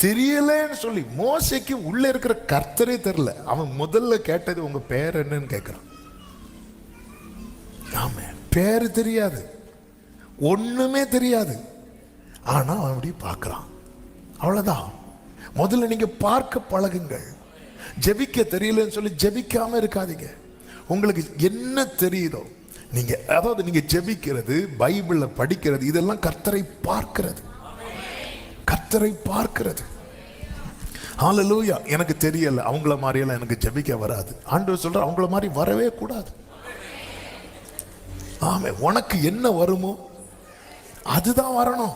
தெரியலன்னு சொல்லி மோசேக்கு உள்ள இருக்கிற கர்த்தரே தெரியல. அவன் முதல்ல கேட்டது உங்க பேர் என்னன்னு கேட்கிறான். ஆமா, பேரு தெரியாது, ஒண்ணுமே தெரியாது. ஆனா அவன் அப்படி பார்க்கிறான். அவ்வளவுதான். முதல்ல நீங்க பார்க்க பழகுங்கள். ஜெபிக்க தெரியலன்னு சொல்லி ஜெபிக்காம இருக்காதீங்க. உங்களுக்கு என்ன தெரியுதோ நீங்க, அதாவது நீங்க ஜெபிக்கிறது, பைபிள படிக்கிறது, இதெல்லாம் கர்த்தரை பார்க்கிறது. கர்த்தரை பார்க்கிறது. ஹல்லேலூயா. எனக்கு தெரியல, அவங்கள மாதிரியெல்லாம் எனக்கு ஜெபிக்க வராது. ஆண்டவர் சொல்ற அவங்கள மாதிரி வரவே கூடாது. ஆமே, உனக்கு என்ன வருமோ அதுதான் வரணும்.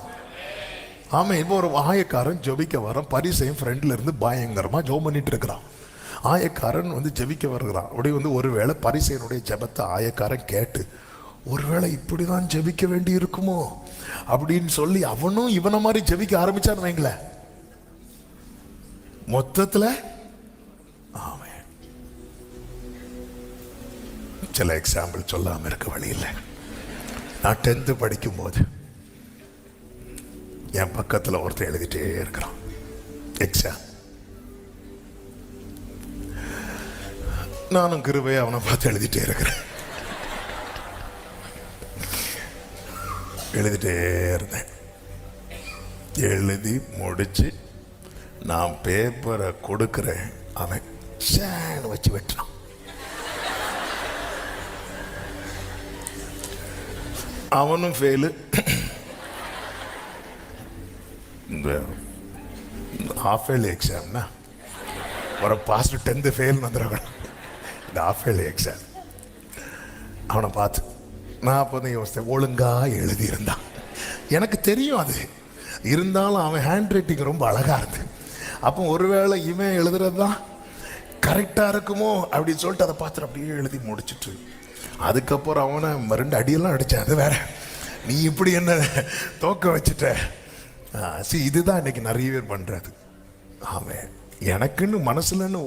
ஆமா, இப்போ ஒரு ஆயக்காரன் ஜெபிக்க வரான். பரிசையும் ஃப்ரெண்ட்ல இருந்து பயங்கரமா ஜெபம் பண்ணிட்டு இருக்கிறான். ஆயக்காரன் ஜெபிக்க வருகிறான். அப்படி ஒருவேளை பரிசையனுடைய ஜெபத்தை ஆயக்காரன் கேட்டு ஒருவேளை இப்படிதான் ஜெபிக்க வேண்டி இருக்குமோ அப்படின்னு சொல்லி அவனும் இவனை மாதிரி ஜெபிக்க ஆரம்பிச்சான்னு வைங்களேன், மொத்தத்துல ஆமென். சில எக்ஸாம்பிள் சொல்லாம இருக்க வழி இல்லை. நான் 10th படிக்கும் போது என் பக்கத்துல ஒருத்தர் எழுதிட்டே இருக்கிறான் எக்ஸாம். நானும் கிருபையா அவனை பார்த்து எழுதிட்டே இருக்கிறேன். எழுதிட்டே இருந்தேன். எழுதி முடிச்சு நான் பேப்பரை கொடுக்கிறேன், அவன் சேன் வச்சு வெட்டினான். அவனும் ஃபெயிலு. இந்த ஹாஃப் இயர்லி எக்ஸாம்னா ஒரு பாஸ்ட் 10th ஃபெயில் வந்துடுறவன். இந்த ஹாஃப் இயர்லி எக்ஸாம் அவனை பார்த்து நான் அப்போ தான் யோசித்தேன், ஒழுங்கா எழுதியிருந்தான். எனக்கு தெரியும் அது இருந்தாலும் அவன் ஹேண்ட் ரைட்டிங் ரொம்ப அழகாக இருந்து. அப்போ ஒருவேளை இவன் எழுதுறது தான் கரெக்டாக இருக்குமோ அப்படின்னு சொல்லிட்டு அதை பார்த்துட்டு அப்படியே எழுதி முடிச்சுட்டு அதுக்கப்புறம் அவனை 2 அடியெல்லாம் அடித்தான். அது வேற, நீ இப்படி என்ன தோக்க வச்சுட்ட. இதுதான் இன்னைக்கு நிறைய பேர் பண்ணுறது. அவன் எனக்குன்னு மனசுலன்னு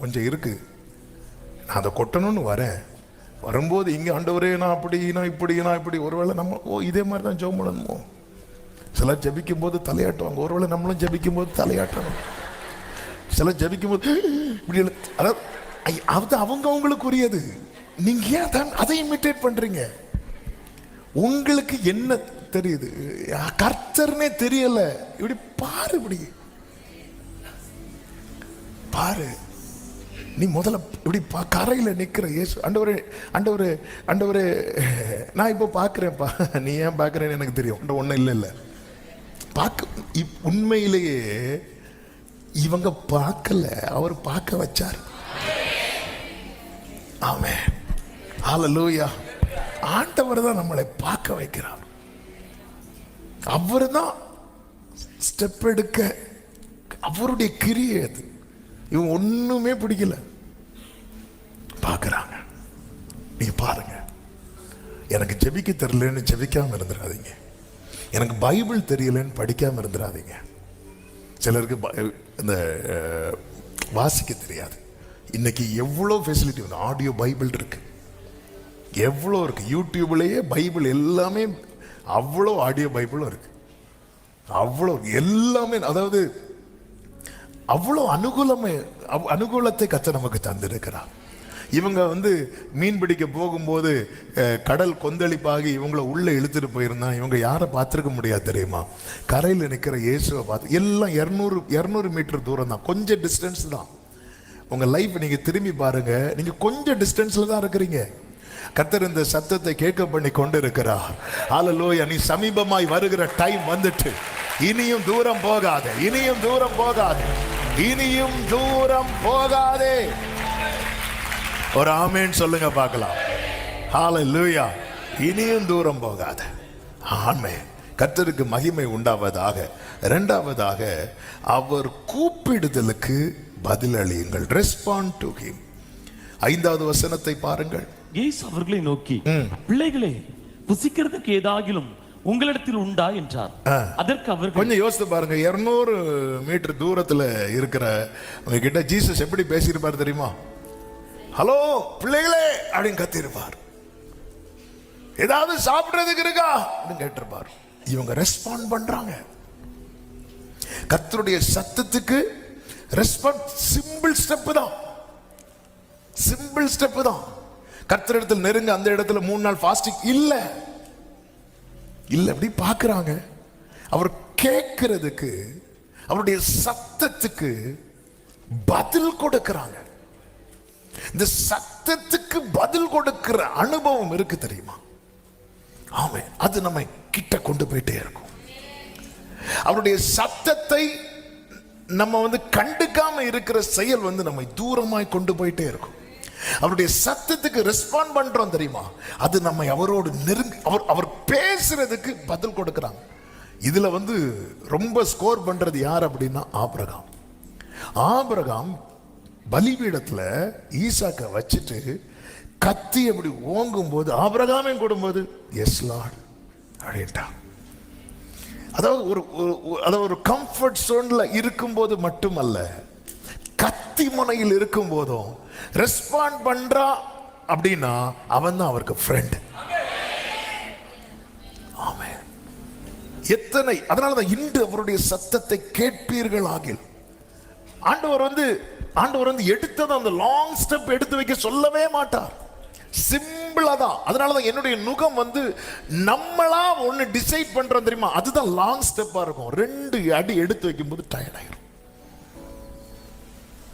கொஞ்சம் இருக்கு, நான் அதை கொட்டணும்னு வரேன். வரும்போது இங்கே ஆண்டவரே நான் அப்படி நான் இப்படி நான் இப்படி, ஒருவேளை நம்ம இதே மாதிரி தான் ஜெபம் பண்ணணுமோ. சிலர் ஜபிக்கும் போது தலையாட்டுவாங்க, ஒருவேளை நம்மளும் ஜபிக்கும் போது தலையாட்டணும். சிலர் ஜபிக்கும் போது இப்படி, அதாவது அவங்க அவங்களுக்குரியது. நீங்க ஏன் அதை இமிட்டேட் பண்றீங்க? உங்களுக்கு என்ன தெரியுது? கர்த்தர்னே தெரியல. இப்படி பாரு, இப்படி பாரு. நீ முதல்ல இப்படி கரையில் நிற்கிற இயேசு, ஆண்டவரே ஆண்டவரே ஆண்டவரே நான் இப்போ பார்க்குறேன்ப்பா. நீ ஏன் பார்க்குறேன்னு எனக்கு தெரியும். ஒன்றும் இல்லை பார்க்க. உண்மையிலேயே இவங்க பார்க்கல, அவர் பார்க்க வச்சார். ஆமென், ஹல்லேலூயா. ஆண்டவர் தான் நம்மளை பார்க்க வைக்கிறார். அவர் தான் ஸ்டெப் எடுக்க, அவருடைய கிரியை அது. இவன் ஒண்ணுமே பிடிக்கல, பார்க்கறாங்க. நீங்க பாருங்க, எனக்கு ஜெபிக்க தெரியலன்னு ஜெபிக்காம இருந்துடாதீங்க. எனக்கு பைபிள் தெரியலன்னு படிக்காம இருந்துடாதீங்க. சிலருக்கு இந்த வாசிக்க தெரியாது. இன்னைக்கு எவ்வளோ ஃபெசிலிட்டி வந்து ஆடியோ பைபிள் இருக்கு, எவ்வளோ இருக்கு. யூடியூப்லேயே பைபிள் எல்லாமே, அவ்வளோ ஆடியோ பைபிளும் இருக்கு, அவ்வளோ எல்லாமே. அதாவது அவ்வளோ அனுகூலத்தை கர்த்தர் நமக்கு தந்திருக்கிறார். இவங்க வந்து மீன் பிடிக்க போகும்போது கடல் கொந்தளிப்பாகி இவங்கள உள்ள இழுத்துட்டு போயிருந்தா இவங்க யாரை பார்த்துருக்க முடியாது தெரியுமா? கரையில் நிற்கிற இயேசுவை பார்த்து. எல்லாம் 200 மீட்டர் தூரம் தான், கொஞ்சம் டிஸ்டன்ஸ் தான். உங்க லைஃப் நீங்க திரும்பி பாருங்க, நீங்க கொஞ்சம் டிஸ்டன்ஸ்ல தான் இருக்கிறீங்க. கர்த்தர் இந்த சத்தத்தை கேட்க பண்ணி கொண்டு இருக்கிறார். ஹல்லேலூயா. நீ சமீபமாய் வருகிற டைம் வந்துட்டு, இனியும் தூரம் போகாதே, இனியும் தூரம் போகாதே, இனியும் தூரம் போகாதே. ஒரு ஆமென் சொல்லுங்க பார்க்கலாம். ஹல்லேலூயா. இனியும் தூரம் போகாத. ஆமென். கர்த்தருக்கு மகிமை உண்டாவதாக. இரண்டாவதாக, அவர் கூப்பிடுதலுக்கு பதிலளியுங்கள். Respond to him. 5வது வசனத்தை பாருங்கள். இயேசு அவர்களை நோக்கி, பிள்ளைகளே, புசிக்கிறதுக்கு ஏதாகிலும் உங்களிடத்தில் உண்டா என்றார். அதற்கு அவர், கொஞ்சம் யோசித்து பாருங்க, 200 மீட்டர் தூரத்துல இருக்கிற உங்க கிட்ட ஜீசஸ் எப்படி பேசியிருப்பார் தெரியுமா? ஹலோ பிள்ளைகளே அப்படின்னு கத்திருப்பார். ஏதாவது சாப்பிடுறதுக்கு இருக்கா அப்படின்னு கேட்டிருப்பார். இவங்க ரெஸ்பாண்ட் பண்றாங்க. கர்த்தருடைய சத்தத்துக்கு ரெஸ்பாண்ட். சிம்பிள் ஸ்டெப் தான், சிம்பிள் ஸ்டெப் தான். கர்த்தரிடத்தில் நெருங்க, அந்த இடத்துல 3 நாள் ஃபாஸ்டிங் இல்ல இல்ல. அப்படி பார்க்கறாங்க. அவர் கேட்கிறதுக்கு, அவருடைய சத்தத்துக்கு பதில் கொடுக்கறாங்க. இந்த சத்தத்துக்கு பதில் கொடுக்கிற அனுபவம் இருக்கு தெரியுமா? ஆமென். அது நம்ம கிட்ட கொண்டு போயிட்டே இருக்கும். அவருடைய சத்தத்தை நம்ம வந்து கண்டுக்காம இருக்கிற செயல் வந்து நம்மை தூரமாய் கொண்டு போயிட்டே இருக்கும். அவருடைய சத்தத்துக்கு ரெஸ்பாண்ட் பண்றோம் தெரியுமா? அது நம்மை அவரோடு நெருங்கி, அவர் பேசுறதுக்கு பதில் கொடுக்கறாங்க. இதுல வந்து ரொம்ப ஸ்கோர் பண்றது யார் அப்படின்னா ஆபிரகாம். ஆபிரகாம் பலிபீடத்துல ஈசாக்க வச்சுட்டு கத்தி அப்படி ஓங்கும் போது ஆபிரகாமே கொடும்போது எஸ் லார்ட் அப்படின்ட்டான். அதாவது ஒரு கம்ஃபர்ட் சோன்ல இருக்கும்போது மட்டுமல்ல, கத்தி முனையில் இருக்கும் போதும் ரெஸ்பாண்ட் பண்றா அப்படின்னா அவன் தான் அவருக்கு ஃப்ரெண்ட். ஆமென். எத்தனை, அதனாலதான் இன்று அவருடைய சத்தத்தை கேட்பீர்கள் ஆகில். ஆண்டவர் வந்து எடுத்தது அந்த லாங் ஸ்டெப் எடுத்து வைக்க சொல்லவே மாட்டார். சிம்பிளா தான். அதனாலதான் என்னுடைய நுகம் வந்து நம்மளா ஒண்ணு டிசைட் பண்றோம் தெரியுமா, அதுதான் லாங் ஸ்டெப்பா இருக்கும். 2 அடி எடுத்து வைக்கும் போது டயர்ட் ஆயிரும்.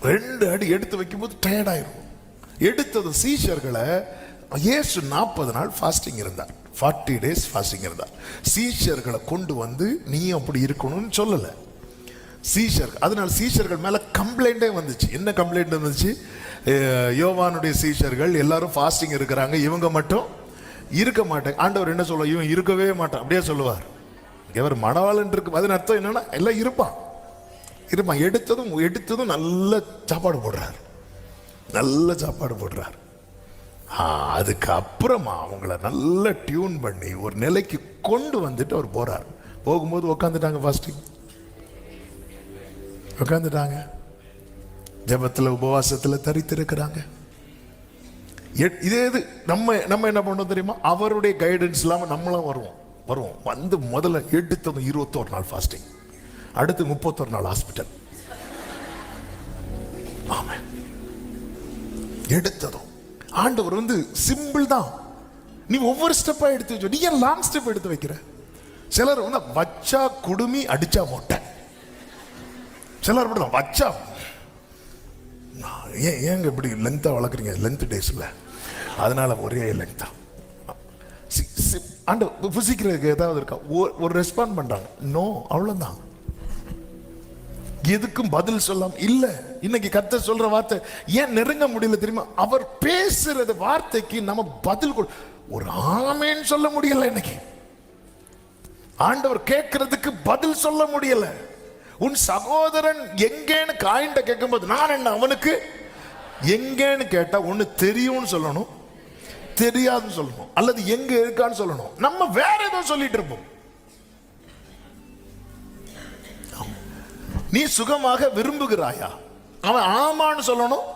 2 அடி எடுத்து வைக்கும் போது டயர்ட் ஆயிரும். எடுத்தது சீஷர்களை, இயேசு 40 நாள் ஃபாஸ்டிங் இருந்தார், 40 days ஃபாஸ்டிங் இருந்தார். சீஷர்களை கொண்டு வந்து நீ அப்படி இருக்கணும்னு சொல்லல சீஷர். அதனால சீஷர்கள் மேல கம்ப்ளைண்டே வந்துச்சு. என்ன கம்ப்ளைண்ட் வந்துச்சு? யோவானுடைய சீஷர்கள் எல்லாரும் ஃபாஸ்டிங் இருக்கிறாங்க, இவங்க மட்டும் இருக்க மாட்டாங்க. ஆண்டவர் என்ன சொல்லுவார்? இவன் இருக்கவே மாட்டான் அப்படியே சொல்லுவார். இவர் மணவாளன் இருக்கு, அதன் அர்த்தம் என்னன்னா எல்லாம் இருப்பான். எடுத்ததும் நல்ல சாப்பாடு போடுறார், நல்ல சாப்பாடு போடுறார். அதுக்கு அப்புறமா அவங்கள நல்ல டியூன் பண்ணி ஒரு நிலைக்கு கொண்டு வந்துட்டு அவர் போறார். போகும்போது உட்காந்துட்டாங்க, ஃபாஸ்டிங் உட்காந்துட்டாங்க, ஜெபத்துல உபவாசத்துல தரித்திருக்கிறாங்க. இதே இது நம்ம என்ன பண்ணோம் தெரியுமா? அவருடைய கைடன்ஸ் இல்லாம நம்மளும் வருவோம் வந்து முதல்ல எடுத்ததும் 21 நாள் ஃபாஸ்டிங், அடுத்து 31 நாள் ஹாஸ்பிட்டல். ஆமா, எடுத்ததும் ஆண்டவர் வந்து சிம்பிள் தான். நீ ஒவ்வொரு ஸ்டெப்பா எடுத்து வச்சோ, நீ ஏன் லாங் ஸ்டெப் எடுத்து வைக்கிற? சிலர் வந்து வச்சா குடுமி அடிச்சா மொட்டை, சிலர் அப்படிதான் வச்சா ஏங்க இப்படி லென்த்தா வளர்க்குறீங்க, லென்த் டேஸ்ல அதனால ஒரே லென்த்தா. ஆண்டவர் புசிக்கிறதுக்கு ஏதாவது இருக்கா? ஒரு ரெஸ்பாண்ட் பண்றாங்க, நோ, அவ்வளவுதான். எதுக்கும் பதில் சொல்லாம இல்ல. இன்னைக்கு கர்த்தர் சொல்ற வார்த்தை ஏன் நெருங்க முடியல தெரியுமா? அவர் பேசுறது வார்த்தைக்கு நம்ம பதில் ஒரு ஆமேன்னு சொல்ல முடியல. இன்னைக்கு ஆண்டவர் கேட்கறதுக்கு பதில் சொல்ல முடியல. உன் சகோதரன் எங்கேன்னு காயின்ட கேட்கும்போது நான் என்ன அவனுக்கு எங்கேன்னு கேட்டா ஒண்ணு தெரியும்னு சொல்லணும், தெரியாதுன்னு சொல்லணும், அல்லது எங்க இருக்கான்னு சொல்லணும். நம்ம வேற ஏதோ சொல்லிட்டு இருப்போம். நீ சுகமாக விரும்புகிறாயா? அவன் ஆமான்னு சொல்லணும்,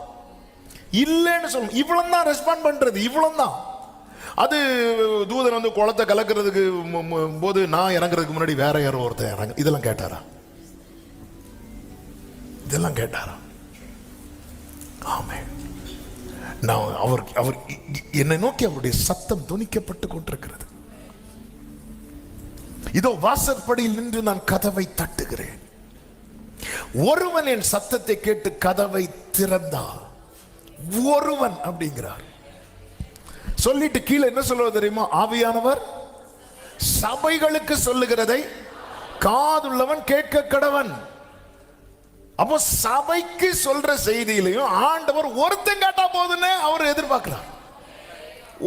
இல்லைன்னு சொல்லணும். இவ்வளவுதான் ரெஸ்பாண்ட் பண்றது, இவ்வளவுதான். அது தூதன் வந்து குளத்தை கலக்கிறதுக்கு போது நான் இறங்குறதுக்கு முன்னாடி வேற யாரோ ஒருத்தர் இறங்க, இதெல்லாம் கேட்டாரா? இதெல்லாம் கேட்டாரா? ஆமே. நான் அவர் என்னை நோக்கி அவருடைய சத்தம் துணிக்கப்பட்டு கொண்டிருக்கிறது. இதோ வாசற்படியில் நின்று நான் கதவை தட்டுகிறேன், ஒருவன் என் சத்தத்தை கேட்டு கதவை திறந்தார். ஒருவன் அப்படிங்கிறார். சொல்லிட்டு கீழே என்ன சொல்லுவது தெரியுமா? ஆவியானவர் சபைகளுக்கு சொல்லுகிறதை காதுள்ளவன் கேட்க கடவன். அப்போ சபைக்கு சொல்ற செய்தியிலையும் ஆண்டவர் ஒருத்தன் கேட்டா போதுன்னு அவர் எதிர்பார்க்கிறார்.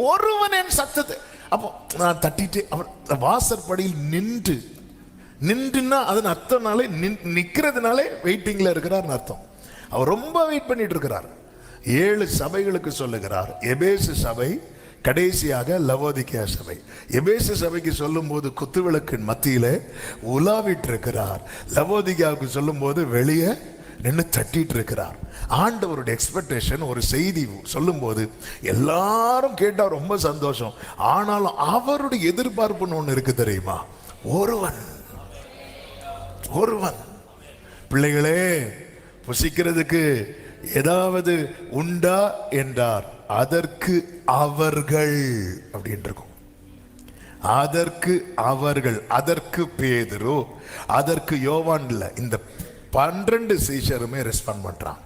ஒருவன் என் சத்தத்தை. அப்போ நான் தட்டிட்டு அவர் வாசற்படியில் நின்றுன்னா அதன் அர்த்தம்னாலே நிக்கிறதுனாலே வெயிட்டிங்ல இருக்கிறார் அர்த்தம். அவர் ரொம்ப வெயிட் பண்ணிட்டு இருக்கிறார். 7 சபைகளுக்கு சொல்லுகிறார். எபேசு சபை, கடைசியாக லவோதிக்கேயா சபை. எபேசு சபைக்கு சொல்லும் போது குத்துவிளக்கின் மத்தியிலே உலாவிட்டு இருக்கிறார். லவோதிக்கேயாவுக்கு சொல்லும் போது வெளியே நின்று தட்டிட்டு இருக்கிறார். ஆண்டவருடைய எக்ஸ்பெக்டேஷன், ஒரு செய்தி சொல்லும் போது எல்லாரும் கேட்டா ரொம்ப சந்தோஷம். ஆனாலும் அவருடைய எதிர்பார்ப்புன்னு ஒண்ணு இருக்கு தெரியுமா? ஒருவன். பிள்ளைகளே, புசிக்கிறதுக்கு ஏதாவது உண்டா என்றார். அதற்கு அவர்கள் அப்படின்னு இருக்கும். அதற்கு அவர்கள், அதற்கு பேதுரு, அதற்கு யோவான் இல்ல, இந்த 12 சீஷருமே ரெஸ்பாண்ட் பண்றான்.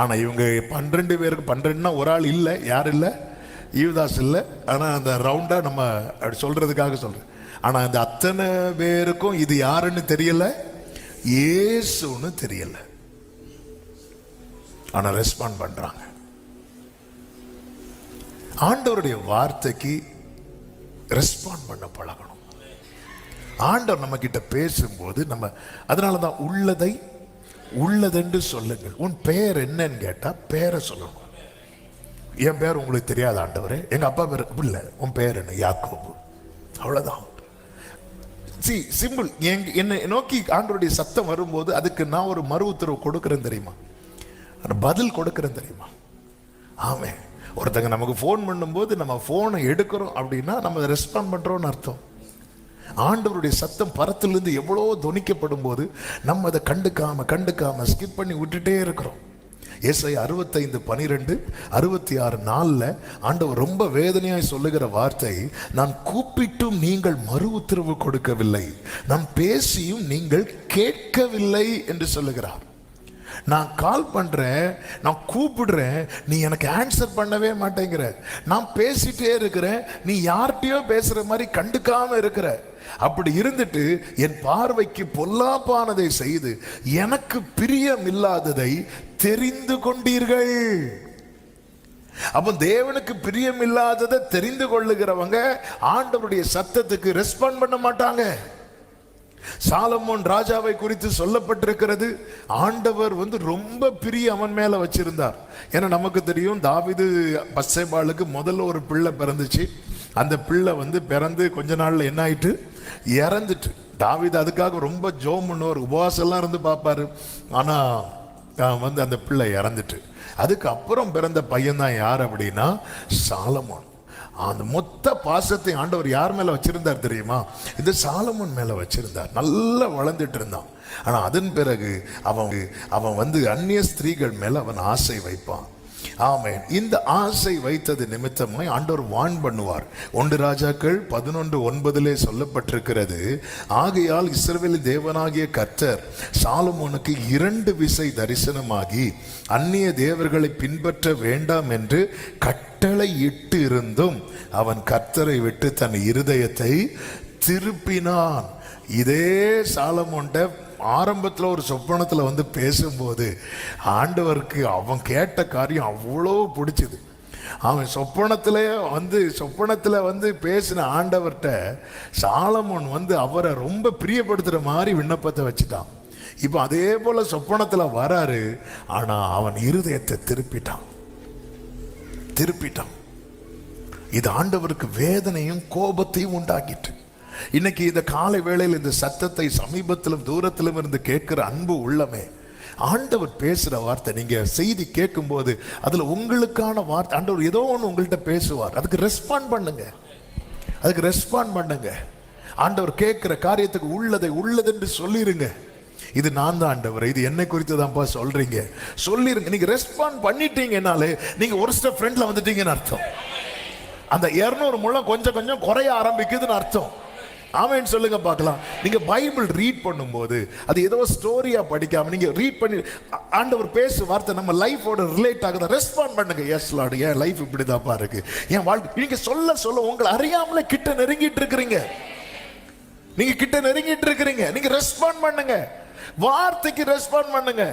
ஆனா இவங்க 12 பேருக்கு 12னா ஒரு ஆள் இல்ல. யார் இல்ல? யூதாஸ் இல்ல. ஆனா அந்த ரவுண்டா நம்ம அப்படி சொல்றதுக்காக சொல்றேன். ஆனா அந்த அத்தனை பேருக்கும் இது யாருன்னு தெரியல, இயேசுன்னு தெரியல. ஆனா ரெஸ்பாண்ட் பண்றாங்க. ஆண்டவருடைய வார்த்தைக்கு ரெஸ்பாண்ட் பண்ண பழகணும். ஆண்டவர் நம்ம கிட்ட பேசும்போது நம்ம அதனாலதான் உள்ளதென்று சொல்லுங்கள். உன் பெயர் என்னன்னு கேட்டா பேரை சொல்லணும். என் பேர் உங்களுக்கு தெரியாத ஆண்டவரே, எங்க அப்பா பேர் இல்லை, உன் பேர் என்ன? யாக்கோபு. அவ்வளவுதான். சிம்பிள். என்னை நோக்கி ஆண்டவருடைய சத்தம் வரும்போது அதுக்கு நான் ஒரு மறு உத்தரவு கொடுக்கிறேன் தெரியுமா, பதில் கொடுக்கிறேன் தெரியுமா. ஆமே. ஒருத்தங்க நமக்கு ஃபோன் பண்ணும்போது நம்ம ஃபோனை எடுக்கிறோம் அப்படின்னா நம்ம ரெஸ்பாண்ட் பண்றோம்னு அர்த்தம். ஆண்டவருடைய சத்தம் பரத்திலிருந்து எவ்வளோ தொனிக்கப்படும் போது நம்ம அதை கண்டுக்காம ஸ்கிப் பண்ணி விட்டுட்டே இருக்கிறோம். ஏசாயா 65:12, 66:4 ஆண்டவர் ரொம்ப வேதனையாய் சொல்லுகிற வார்த்தை, நான் கூப்பிட்டும் நீங்கள் மறு உத்தரவு கொடுக்கவில்லை, நான் பேசியும் நீங்கள் கேட்கவில்லை என்று சொல்லுகிறார். நான் கால் பண்றேன், நான் கூப்பிடுறேன், நீ எனக்கு ஆன்சர் பண்ணவே மாட்டேங்கிற. நான் பேசிட்டே இருக்கிறேன், நீ யார்கிட்டயோ பேசுற மாதிரி கண்டுக்காம இருக்கிற. அப்படி இருந்துட்டு என் பார்வைக்கு பொல்லாப்பானதை செய்து எனக்கு பிரியம் இல்லாததை தெரிந்து கொண்டீர்கள். அப்ப தேவனுக்கு பிரியம் இல்லாததை தெரிந்து கொள்ளுகிறவங்க ஆண்டவருடைய சத்தத்துக்கு ரெஸ்பாண்ட் பண்ண மாட்டாங்க. சாலமோன் ராஜாவை குறித்து சொல்லப்பட்டிருக்கிறது, ஆண்டவர் ரொம்ப பிரிய அவன் மேல வச்சிருந்தார். ஏன்னா நமக்கு தெரியும், தாவீது பத்சேபாளுக்கு முதல்ல ஒரு பிள்ளை பிறந்துச்சு. அந்த பிள்ளை பிறந்து கொஞ்ச நாள்ல என்ன ஆயிட்டு, இறந்துட்டு. தாவீது அதுக்காக ரொம்ப ஜோம் பண்ணுவார், உபவாசம் எல்லாம் இருந்து பார்ப்பாரு. ஆனா அந்த பிள்ளை இறந்துட்டு. அதுக்கு அப்புறம் பிறந்த பையன் தான் யார் அப்படின்னா சாலமோன். அந்த மொத்த பாசத்தை ஆண்டவர் யார் மேல வச்சிருந்தார் தெரியுமா? இந்த சாலமோன் மேல வச்சிருந்தார். நல்லா வளர்ந்துட்டு இருந்தான். ஆனா அதன் பிறகு அவன் அந்நிய ஸ்திரீகள் மேல அவன் ஆசை வைப்பான். ஆமென். இந்த ஆசை வைத்தது நிமித்தமாய் ஆண்டவர் வான் பண்ணுவார். 1 ராஜாக்கள் 11:9 சொல்லப்பட்டிருக்கிறது, ஆகையால் இஸ்ரவேலின் தேவனாகிய கர்த்தர் சாலமோனுக்கு 2 விசை தரிசனமாகி அந்நிய தேவர்களை பின்பற்ற வேண்டாம் என்று கட்டளை இட்டு இருந்தும் அவன் கர்த்தரை விட்டு தன் இருதயத்தை திருப்பினான். இதே சாலமோன்ட ஆரம்பத்தில் ஒரு சொப்பனத்தில் பேசும்போது ஆண்டவருக்கு அவன் கேட்ட காரியம் அவ்வளோ பிடிச்சது. அவன் சொப்பனத்தில் பேசின ஆண்டவர்கிட்ட சாலமோன் அவரை ரொம்ப பிரியப்படுத்துகிற மாதிரி விண்ணப்பத்தை வச்சுட்டான். இப்போ அதே போல சொப்பனத்தில் வராரு, ஆனால் அவன் இருதயத்தை திருப்பிட்டான். இது ஆண்டவருக்கு வேதனையும் கோபத்தையும் உண்டாக்கிட்டு. இன்னைக்கு இந்த காலை வேளையில் இந்த சத்தத்தை சமீபத்திலும் தூரத்திலும் இருந்து கேட்கிற அன்பு உள்ளமே, ஆண்டவர் பேசுற வார்த்தை நீங்க செய்தி கேட்கும் போது அதுல உங்களுக்கான வார்த்தை ஆண்டவர் ஏதோ ஒன்று உங்கள்கிட்ட பேசுவார். அதுக்கு ரெஸ்பாண்ட் பண்ணுங்க. ஆண்டவர் கேட்கிற காரியத்துக்கு உள்ளதென்று சொல்லிருங்க. இது நான் தான் ஆண்டவர், இது என்னை குறித்து தான்ப்பா சொல்லிருங்க. நீங்க ரெஸ்பாண்ட் பண்ணிட்டீங்கன்னாலே நீங்க ஒரு ஸ்டெப் ஃப்ரெண்ட்ல வந்துட்டீங்கன்னு அர்த்தம். அந்த 200 முழம் கொஞ்சம் குறைய ஆரம்பிக்குதுன்னு அர்த்தம். ஆமென் சொல்லுங்க பார்க்கலாம். நீங்க பைபிள் ரீட் பண்ணும்போது அது ஏதோ ஸ்டோரியா படிக்காம நீங்க ரீட் பண்ணி ஆண்டவர் பேசு வார்த்தை நம்ம லைஃபோட ரிலேட் ஆகுது. ரெஸ்பாண்ட் பண்ணுங்க. எஸ் லார்ட், என் லைஃப் இப்படிதான்ப்பா இருக்கு, என் வாழ்க்கை. நீங்க சொல்ல உங்களை அறியாமலே கிட்ட நெருங்கிட்டு இருக்கிறீங்க. நீங்க ரெஸ்பாண்ட் பண்ணுங்க. வார்த்தைக்கு ரெஸ்பாண்ட் பண்ணுங்க.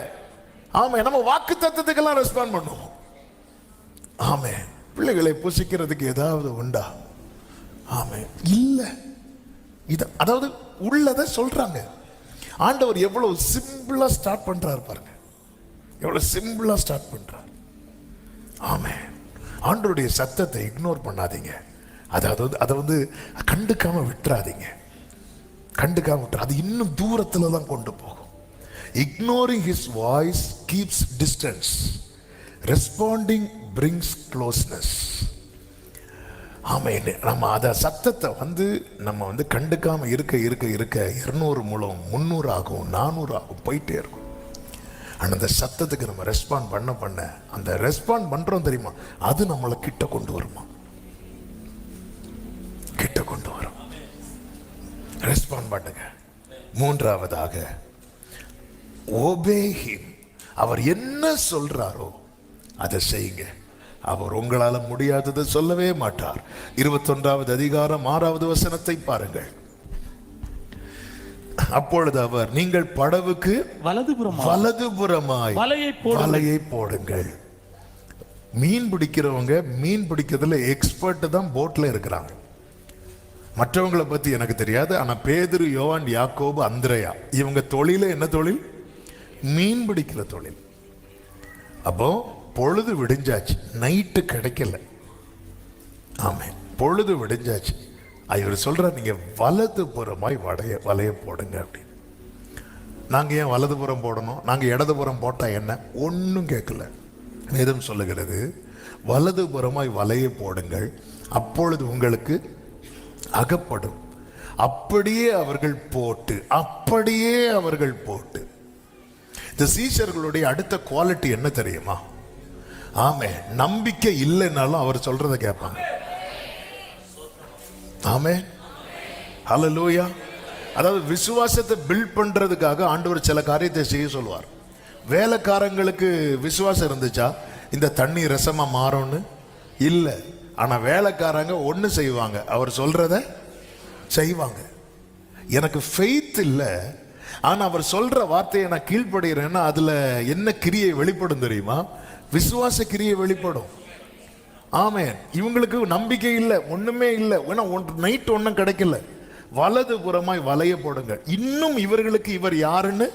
ஆமே. நம்ம வாக்கு தத்துவத்துக்கெல்லாம் ரெஸ்பாண்ட் பண்ணுவோம். ஆமே. பிள்ளைகளை புசிக்கிறதுக்கு ஏதாவது உண்டா? ஆமே, இல்ல. அதாவது உள்ளதை சொல்றாங்க. ஆண்டவர் எவ்வளவு சிம்பிளா ஸ்டார்ட் பண்றாரு பாருங்க, எவ்வளவு சிம்பிளா ஸ்டார்ட் பண்றார். ஆமே. ஆண்டவருடைய சத்தத்தை இக்னோர் பண்ணாதீங்க. அதை கண்டுக்காம விட்டுறாதீங்க. அது இன்னும் தூரத்துல தான் கொண்டு போகும். Ignoring his voice keeps distance, responding brings closeness. ஆமென். நம்ம அத சத்தத்தை நம்ம கண்டுக்காம இருக்க 200 முழம் 300 ஆகும், 400 ஆகும், போயிட்டே இருக்கும். அந்த சத்தத்துக்கு நம்ம ரெஸ்பாண்ட் பண்ண அந்த ரெஸ்பாண்ட் பண்றோம் தெரியுமா, அது நம்மளை கிட்ட கொண்டு வரும். ரெஸ்பாண்ட் பண்ணுங்க. 3வதாக obey him. அவர் என்ன சொல்றாரோ அதை செய்யுங்க. அவர் உங்களால முடியாததை சொல்லவே மாட்டார். 21வது அதிகாரம் 6வது வசனத்தை பாருங்கள். அப்பொழுது அவர், நீங்கள் படவுக்கு வலதுபுறமாய் வலையை போடுங்கள். மீன் பிடிக்கிறவங்க மீன் பிடிக்கிறதுல எக்ஸ்பர்ட் தான் போட்ல இருக்கிறாங்க. மற்றவங்களை பத்தி எனக்கு தெரியாது. ஆனா பேதுரு, யோவான், யாக்கோபு, அந்திரேயா இவங்க தொழில என்ன தொழில்? மீன் பிடிக்கிற தொழில். அப்போ பொழுது விடிஞ்சாச்சு, நைட்டு கிடைக்கல. ஆமே, பொழுது விடிஞ்சாச்சு. இவர் சொல்றார், நீங்க வலதுபுறமாய் வலைய போடுங்க அப்படின்னு. நாங்க ஏன் வலதுபுறம் போடணும், நாங்க இடதுபுறம் போட்டா என்ன? ஒன்னும் கேட்கல. வேதம் சொல்லுகிறது, வலதுபுறமாய் வலைய போடுங்கள், அப்பொழுது உங்களுக்கு அகப்படும். அப்படியே அவர்கள் போட்டு இந்த சீஷர்களுடைய அடுத்த குவாலிட்டி என்ன தெரியுமா? ஆமே, நம்பிக்கை இல்லைன்னாலும் அவர் சொல்றதை கேட்பாங்க. ஆமே, ஹல்லேலூயா. அதாவது விசுவாசத்தை பில்ட் பண்றதுக்காக ஆண்டவர் சில காரியத்தை செய்ய சொல்லுவார். வேலைக்காரங்களுக்கு விசுவாசம் இருந்துச்சா இந்த தண்ணி ரசமா மாறும்னு? இல்லை. ஆனா வேலைக்காரங்க ஒண்ணு செய்வாங்க, அவர் சொல்றத செய்வாங்க. எனக்கு ஃபெய்த் இல்லை, ஆனா அவர் சொல்ற வார்த்தையை நான் கீழ்ப்படுகிறேன்னா அதுல என்ன கிரியை வெளிப்படும் தெரியுமா? விசுவாச கிரியை வெளிப்படும். ஆமென். இவங்களுக்கு நம்பிக்கை இல்லை, ஒண்ணுமே இல்லை. நைட் ஒன்றும் கிடைக்கல. வலது புறமாய் வலைய போடுங்க. இன்னும் இவர்களுக்கு இவர் யாருன்னு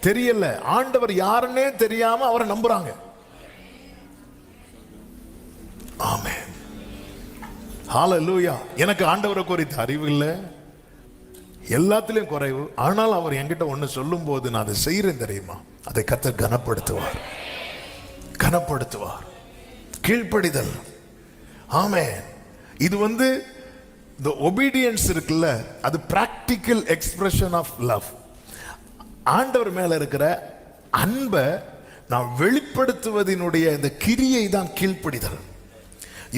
தெரியல, ஆண்டவர் யாருன்னே தெரியாம அவரை நம்புறாங்க. ஆமென், ஹல்லேலூயா. எனக்கு ஆண்டவரை குறித்த அறிவு இல்லை, எல்லாத்திலையும் குறைவு. ஆனால் அவர் என்கிட்ட ஒன்று சொல்லும் போது நான் அதை செய்யறேன் தெரியுமா? அதை கர்த்தர் கனப்படுத்துவார். கீழ்ப்படிதல். ஆமென். இது the obedience இருக்குல்ல, அது practical expression of love. ஆண்டவர் மேல இருக்கிற அன்பை நான் வெளிப்படுத்துவதனுடைய இந்த கிரியை தான் கீழ்ப்படிதல்.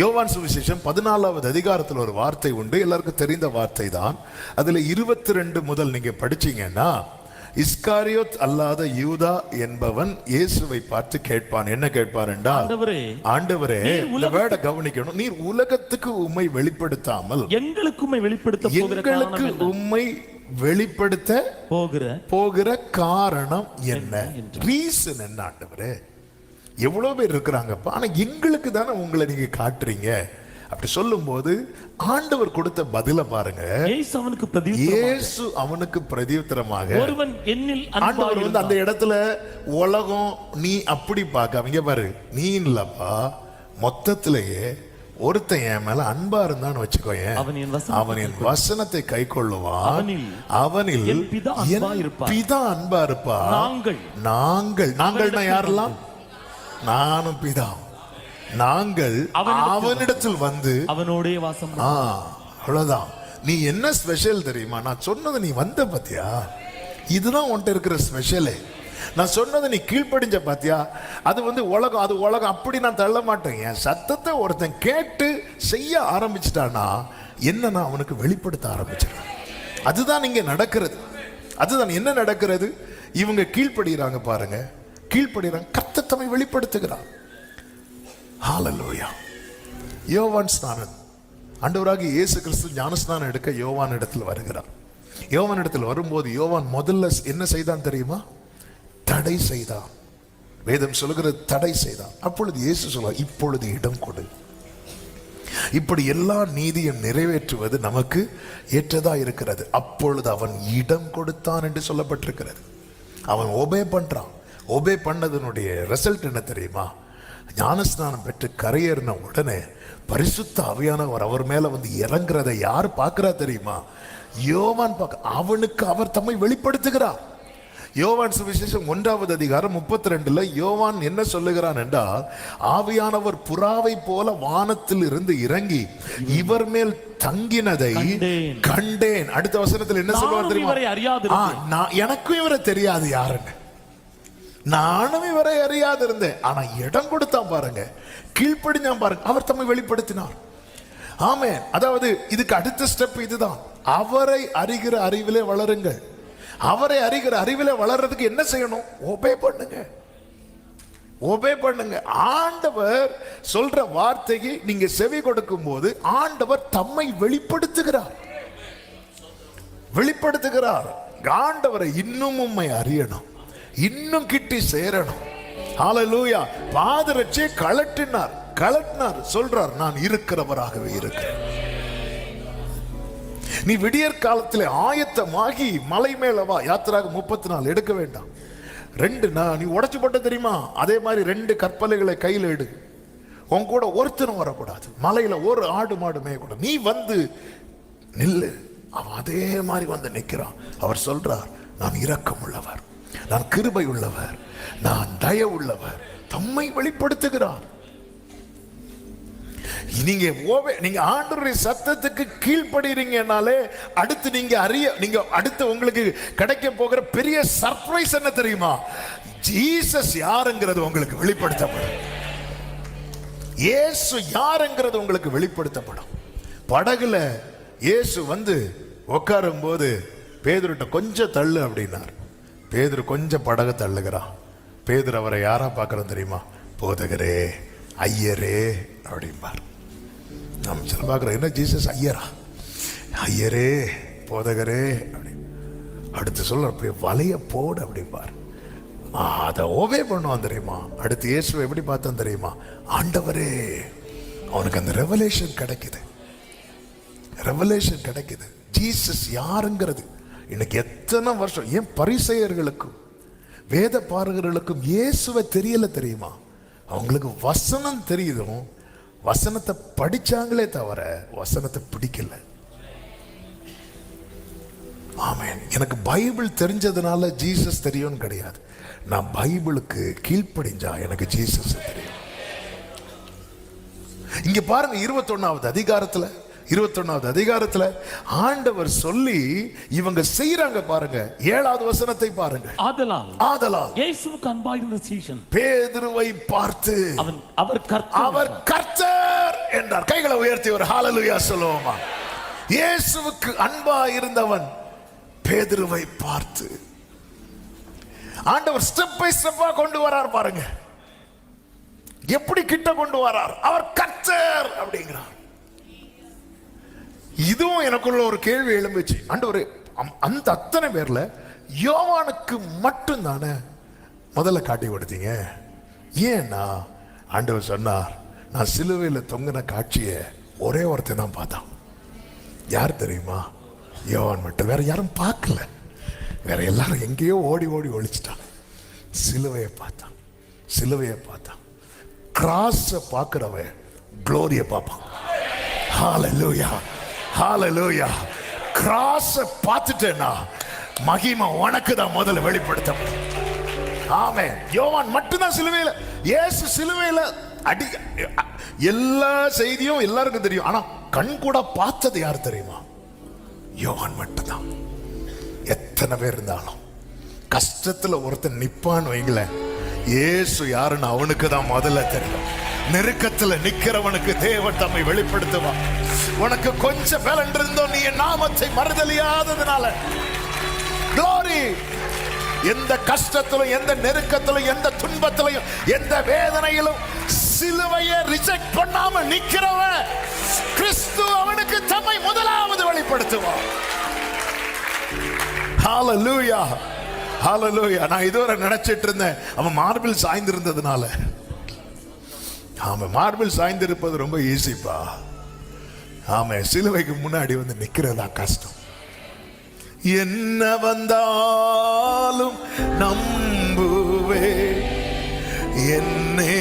யோவான் சுவிசேஷம் 14வது அதிகாரத்தில் ஒரு வார்த்தை உண்டு, எல்லாருக்கும் தெரிந்த வார்த்தை தான். அதுல 22 முதல் நீங்க படிச்சீங்கன்னா, இஸ்காரியோத் அல்லாத யூதா என்பவன் இயேசுவை பார்த்து கேட்பான். என்ன கேட்பான் என்றால், ஆண்டவரே, இந்த வேர்டை கவனிக்கணும், நீர் உலகத்துக்கு உம்மை வெளிப்படுத்தாமல் எங்களுக்கு உம்மை வெளிப்படுத்த போகிற காரணம் என்ன? ரீசன் என்ன ஆண்டவரே? எவ்வளவு பேர் இருக்கிறாங்கப்பா, ஆனா எங்களுக்கு தானே உங்களை நீங்க காட்டுறீங்க. அப்படி சொல்லும் போது ஆண்டவர் கொடுத்த பதில பாருங்க. இயேசு அவனுக்கு பிரதியுத்தரமாக, ஆண்டவர் அந்த இடத்துல உலகம் நீ அப்படி பார்க்க பாரு, நீ இல்லப்பா, மொத்தத்திலேயே ஒருத்தன் என் மேல அன்பா இருந்தான்னு வச்சுக்கோயேன், அவன் என் வசனத்தை கை கொள்ளுவான், அவனில் என் பிதா அன்பா இருப்பா. நாங்கள்னா யாரெல்லாம்? நானும் பிதா, நாங்கள் அவனிடத்தில் வந்து அவனோடே வாசம். அவ்வளவுதான். நீ என்ன ஸ்பெஷல் தெரியுமா? நான் சொன்னது நீ வந்த பாத்தியா, இதுதான் உன்கிட்ட இருக்கிற ஸ்பெஷலே. நான் சொன்னதை நீ கீழ்ப்படிஞ்ச பாத்தியா, அது உலகம், அது உலகம். அப்படி நான் தள்ள மாட்டேன். என் சத்தத்தை ஒருத்தன் கேட்டு செய்ய ஆரம்பிச்சிட்டானா என்ன, நான் அவனுக்கு வெளிப்படுத்த ஆரம்பிச்சிடறேன். அதுதான் இங்க நடக்கிறது. அதுதான் என்ன நடக்கிறது. இவங்க கீழ்ப்படுகிறாங்க பாருங்க, கீழ்ப்படுகிறாங்க, கர்த்தர் தம்மை வெளிப்படுத்துகிறார். ஹல்லேலூயா. யோவான் ஸ்நானன், ஆண்டவராகிய இயேசு கிறிஸ்து ஞானஸ்நானம் எடுக்க யோவான் இடத்துல வருகிறார். யோவான் இடத்துல வரும்போது யோவான் முதல்ல என்ன செய்தான் தெரியுமா? தடை செய்தான். வேதம் சொல்லுகிறது தடை செய்தான். அப்பொழுது இயேசு சொல்வார், இப்பொழுது இடம் கொடு. இப்படி எல்லா நீதியும் நிறைவேற்றுவது நமக்கு ஏற்றதா இருக்கிறது. அப்பொழுது அவன் இடம் கொடுத்தான் என்று சொல்லப்பட்டிருக்கிறது. அவன் ஒபே பண்றான். ஒபே பண்ணதனுடைய ரிசல்ட் என்ன தெரியுமா? ஞானஸ்நானம் பெற்று கரையேறின உடனே பரிசுத்த ஆவியானவர் அவர் மேல இறங்குறதை யார் பார்க்கிறா தெரியுமா? யோவான் அவனுக்கு அவர் தம்மை வெளிப்படுத்துகிறார். யோவான் சுவிசேஷம் 1வது அதிகாரம் 32 யோவான் என்ன சொல்லுகிறான் என்றால், ஆவியானவர் புறாவை போல வானத்தில் இருந்து இறங்கி இவர் மேல் தங்கினதை கண்டேன். அடுத்த வசனத்தில் என்ன சொல்லுவார் தெரியுமா? எனக்கும் இவரை தெரியாது யாருன்னு, நானும் இவரை அறியாது இருந்தேன். ஆனா இடம் கொடுத்தான் பாருங்க, கீழ்ப்படிஞ்சான் பாருங்க, அவர் தம்மை வெளிப்படுத்தினார். ஆமென். அதாவது இதுக்கு அடுத்த ஸ்டெப் இதுதான். அவரை அறிகிற அறிவிலே வளருங்கள். அவரை அறிகிற அறிவிலே வளர்றதுக்கு என்ன செய்யணும்? ஒபே பண்ணுங்க, ஒபே பண்ணுங்க. ஆண்டவர் சொல்ற வார்த்தைக்கு நீங்க செவி கொடுக்கும் போது ஆண்டவர் தம்மை வெளிப்படுத்துகிறார். ஆண்டவரை இன்னும் உம்மை அறியணும், இன்னும் கிட்டி சேரணும். ஹல்லேலூயா. பாதரட்சை கலட்டினார் சொல்றார், நான் இருக்கிறவராகவே இருக்கிறேன். நீ விடியற் காலத்தில் ஆயத்தமாகி மலை மேல வா. யாத்திராக 34 எடுக்க வேண்டாம். நீ உடைச்சு போட்ட தெரியுமா, அதே மாதிரி 2 கற்பலைகளை கையில் எடு. உன் கூட ஒருத்தனும் வரக்கூடாது, மலையில ஒரு ஆடு மாடு மேயக்கூடாது, நீ வந்து நில்லு. அவன் அதே மாதிரி வந்து நிற்கிறான். அவர் சொல்றார், நான் இரக்கம் உள்ளவர், நான் கிருபை உள்ளவர், நான் தயவு உள்ளவர். தம்மை வெளிப்படுத்துகிறார். நீங்க ஆண்டவருடைய சத்தத்துக்கு கீழ்ப்படுறீங்கனாலே அடுத்து நீங்க அடுத்து உங்களுக்கு கிடைக்க போகிற பெரிய சர்ப்ரைஸ் என்ன தெரியுமா? ஜீசஸ் யாருங்கிறது உங்களுக்கு வெளிப்படுத்தப்படும். இயேசு யாருங்கிறது உங்களுக்கு வெளிப்படுத்தப்படும். படகுல இயேசு வந்து உட்காரும் போது பேதுருட்ட கொஞ்சம் தள்ளு அப்படின்னார். பேதுரு கொஞ்சம் படகு தள்ளுகிறான். பேதுரு அவரை யாரா பார்க்கறோம் தெரியுமா? போதகரே, ஐயரே அப்படிம்பார். நம்ம சில பார்க்குறோம், என்ன ஜீசஸ் ஐயரா, ஐயரே போதகரே அப்படி. அடுத்து சொல்ல வலைய போடு அப்படிம்பார். அதை ஓவே பண்ணுவான் தெரியுமா? அடுத்து இயேசுவை எப்படி பார்த்தான் தெரியுமா? ஆண்டவரே. அவனுக்கு அந்த ரெவலேஷன் கிடைக்குது, ரெவலேஷன் கிடைக்குது. ஜீசஸ் யாருங்கிறது இன்னைக்கு எத்தனை வருஷம் ஏன் பரிசேயர்களுக்கும் வேத பாரகர்களுக்கும் இயேசுவை தெரியல தெரியுமா? அவங்களுக்கு வசனம் தெரியுதும், வசனத்தை படிச்சாங்களே தவிர வசனத்தை பிடிக்கல. ஆமென். எனக்கு பைபிள் தெரிஞ்சதுனால ஜீசஸ் தெரியும்னு கிடையாது. நான் பைபிளுக்கு கீழ்ப்படிஞ்சா எனக்கு ஜீசஸ் தெரியும். இங்க பாருங்க, 21வது அதிகாரத்துல ஆண்டவர் சொல்லி இவங்க செய்யறாங்க பாருங்க. 7வது வசனத்தை பாருங்க. ஆதலால் இயேசுவுக்கு அன்பாயிருந்த சீஷன் பேதுருவை பார்த்து அவர் கர்த்தர் என்றார். கைகளை உயர்த்தி ஒரு ஹalleluya சொல்லுவோமா? இயேசுவுக்கு அன்பா இருந்தவன் பேதுருவை பார்த்து ஆண்டவர் ஸ்டெப் பை ஸ்டெப்பா கொண்டு வரார் பாருங்க. எப்படி கிட்ட கொண்டு வரார்? அவர் கர்த்தர் அப்படிங்கிறார். இதுவும் எனக்குள்ள ஒரு கேள்வி எழும்புச்சு. ஆண்டவரே, அந்த அத்தனை பேர்ல யோவானுக்கு மட்டும் தானே முதல்ல காட்டி கொடுத்தீங்க? ஏன்னா ஆண்டவர் சொன்னார், நான் சிலுவையில் தொங்கின காட்சியை ஒரே ஒருத்தன் தான் பார்த்தான். யார் தெரியுமா? யோவான் மட்டும். வேற யாரும் பார்க்கல. வேற எல்லாரும் எங்கேயோ ஓடி ஓடி ஒழிச்சிட்டான். சிலுவையை பார்த்தான், சிலுவையை பார்த்தான். கிராஸை பார்க்கிறவன் க்ளோரியை பார்ப்பான். ஹalleluya, ஹalleluya. கிராஸை பார்த்துட்டேன்னா மகிமை உனக்கு தான் முதல்ல வெளிப்படுத்தப்படும். ஆமென். யோவான் மட்டும்தான் சிலுவையில, இயேசு சிலுவையில அடி. எல்லா செய்தியும் எல்லாருக்கும் தெரியும். ஆனா கண் கூட பார்த்தது யார் தெரியுமா? யோவான் மட்டும்தான். எத்தனை பேர் இருந்தாலும் கஷ்டத்துல ஒருத்தன் நிப்பான்னு வைங்களேன், இயேசு யாருன்னு அவனுக்கு தான் முதல்ல தெரியும். நெருக்கத்துல நிக்கிறவனுக்கு தேவன் தம்மை வெளிப்படுத்துவான். உனக்கு கொஞ்சம் பலன் இருந்தோ நீ என் நாமத்தை மறுதலியாததுனால glory. எந்த கஷ்டத்திலும், எந்த நெருக்கத்திலும், எந்த துன்பத்திலும், எந்த வேதனையிலும் சிலுவையை ரிஜெக்ட் பண்ணாம நிக்கிறவன் கிறிஸ்து அவனுக்கு தம்மை முதலாவது வெளிப்படுத்துவான். ஹalleluya, ஹalleluya. நான் இதுவரை நினைச்சிட்டு இருந்தேன் அவன் மார்பிள் சாய்ந்து இருந்ததுனால. ஆமா, மார்பிள் சாய்ந்து இருப்பது ரொம்ப ஈஸிப்பா. ஆமா, சிலுவைக்கு முன்னாடி வந்து நிக்கிறதா கஷ்டம். என்ன வந்தாலும் நம்புவே என்னே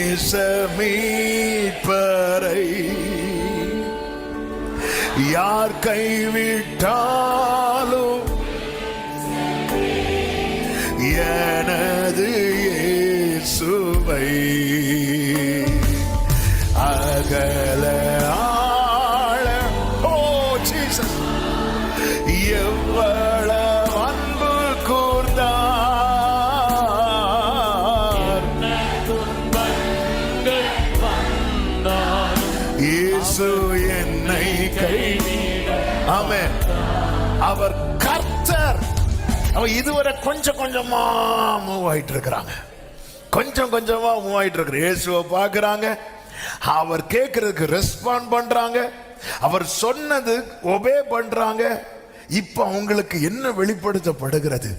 மீட்பரை, யார் கைவிட்டாலும் எனது இயேசுவை அகல ஆழ. ஓ ஜீசஸ், எவ்வளவு அன்பு கூர்ந்தார். இயேசு என்னை கைவிட. ஆமென். அவர் கர்த்தர். அவன் இதுவரை கொஞ்சம் கொஞ்சமா மூவ் ஆயிட்டு இருக்கிறாங்க, கொஞ்சம் கொஞ்சமா மூவ் ஆயிட்டு இருக்கிற. இயேசுவை பார்க்கறாங்க, அவர் கேட்கறதுக்கு ரெஸ்பாண்ட் பண்றாங்க, அவர் சொன்னது ஒபே பண்றாங்க. இப்ப அவங்களுக்கு என்ன வெளிப்படுத்தப்படுகிறது?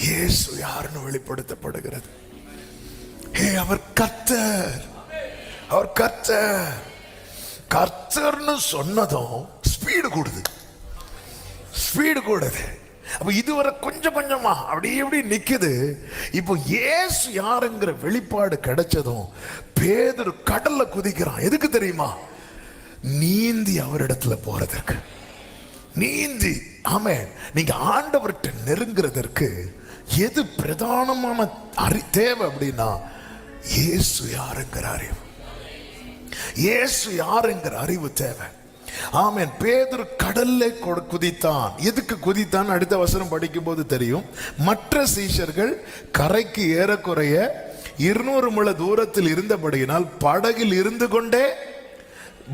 இயேசு யாருன்னு வெளிப்படுத்தப்படுகிறது. அவர் கர்த்தர், அவர் கர்த்தர். கர்த்தர்னு சொன்னதும் ஸ்பீடு கூடுது, ஸ்பீடு கூடுது. அப்ப இதுவரை கொஞ்சம் கொஞ்சமா அப்படி நிக்குது. இப்போ இயேசு யாருங்கிற வெளிப்பாடு கிடைச்சதும் பேதுரு கடல்ல குதிக்கிறான். எதுக்கு தெரியுமா? நீந்தி அவரிடத்துல போறதற்கு. நீந்தி. ஆமென். நீங்க ஆண்டவர்கிட்ட நெருங்குறதற்கு எது பிரதானமான தேவை அப்படின்னா இயேசு யாருங்கிற அறிவு. இயேசு யாருங்கிற அறிவு தேவை. ஆமென். பேதுரு கடல்ல குதித்தான். எதுக்கு குதித்தான்? அடுத்த வசனம் படிக்கும் போது தெரியும். மற்ற சீஷர்கள் கரைக்கு ஏறக்குறைய 200 முழ தூரத்தில் இருந்தபடியினால் படகில் இருந்து கொண்டே